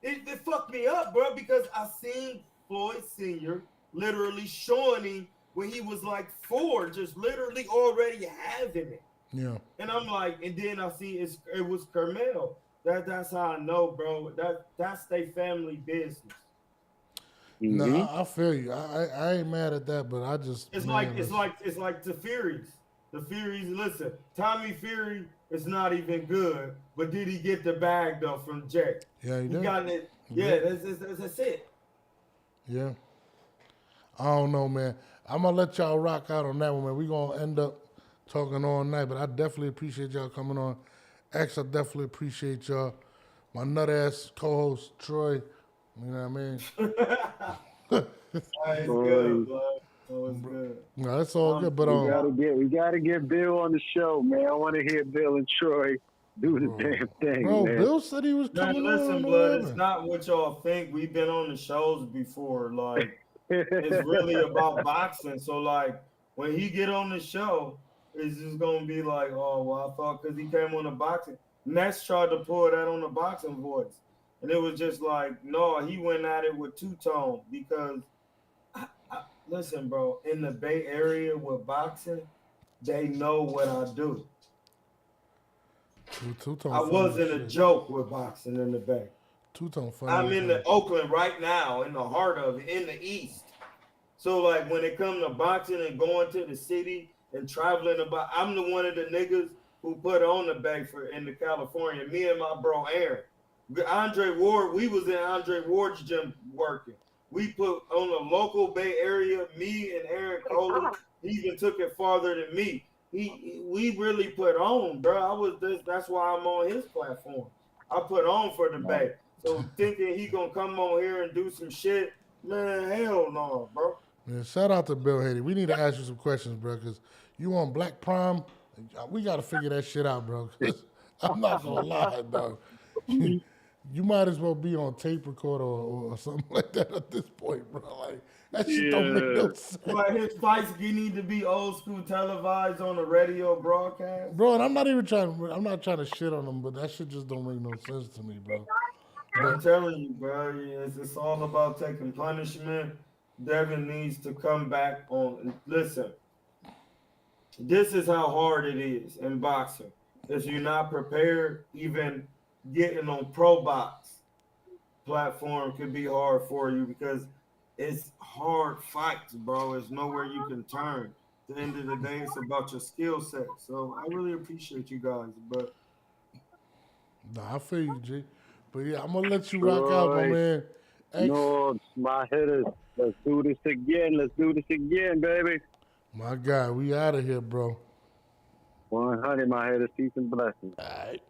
It fucked me up, bro, because I seen Floyd Sr. literally showing him when he was like 4, just literally already having it. Yeah. And I'm like, and then I see it was Cormel. That's how I know, bro. That's their family business. Mm-hmm. No, I feel you. I ain't mad at that, but I just It's like the Furies. The Furies, listen, Tommy Fury is not even good, but did he get the bag though from Jay? Yeah, he did. Got it. Yeah, that's it. Yeah. I don't know, man. I'm gonna let y'all rock out on that one, man. We're gonna end up talking all night, but I definitely appreciate y'all coming on. X, I definitely appreciate y'all. My nut ass co-host Troy. You know what I mean? It's good, bro. Oh, it's good. No, that's all good. But we gotta get Bill on the show, man. I want to hear Bill and Troy do the damn thing, bro, man. Bill said he was coming on. Listen, bud, it's not what y'all think. We've been on the shows before. Like, it's really about boxing. So, like, when he get on the show, it's just gonna be like, oh, well, I thought because he came on the boxing. Ness tried to pull that on the boxing voice, and it was just like, no, he went at it with two-tone because, listen, bro, in the Bay Area with boxing, they know what I do. I wasn't a joke with boxing in the Bay. Two-tone funny. I'm in the Oakland right now, in the heart of it, in the East. So, like, when it comes to boxing and going to the city and traveling about, I'm the one of the niggas who put on the bay in the California. Me and my bro Aaron. Andre Ward, we was in Andre Ward's gym working. We put on the local Bay Area, me and Aaron Coley. He even took it farther than me. We really put on, bro. That's why I'm on his platform. I put on for the Bay. So thinking he gonna come on here and do some shit, man, hell no, bro. Man, shout out to Bill Haney. We need to ask you some questions, bro, because you on Black Prime. We got to figure that shit out, bro. 'Cause I'm not going to lie, dog. You might as well be on tape recorder or something like that at this point, bro. Like, that shit don't make no sense. But his fights need to be old school televised on the radio broadcast. Bro, and I'm not trying to shit on him, but that shit just don't make no sense to me, bro. I'm telling you, bro, it's all about taking punishment. Devin needs to come back on. Listen, this is how hard it is in boxing. If you're not prepared, even getting on Pro Box platform could be hard for you because it's hard fights, bro. There's nowhere you can turn. At the end of the day, it's about your skill set. So I really appreciate you guys, but Nah, I feel you, G. But yeah, I'm gonna let you rock out, my man. No, my hitters. Let's do this again. Let's do this again, baby. My guy, we out of here, bro. 100, my hitters. Peace and blessings. All right.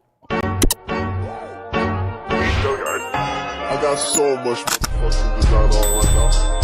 I got so much fucking design on right now.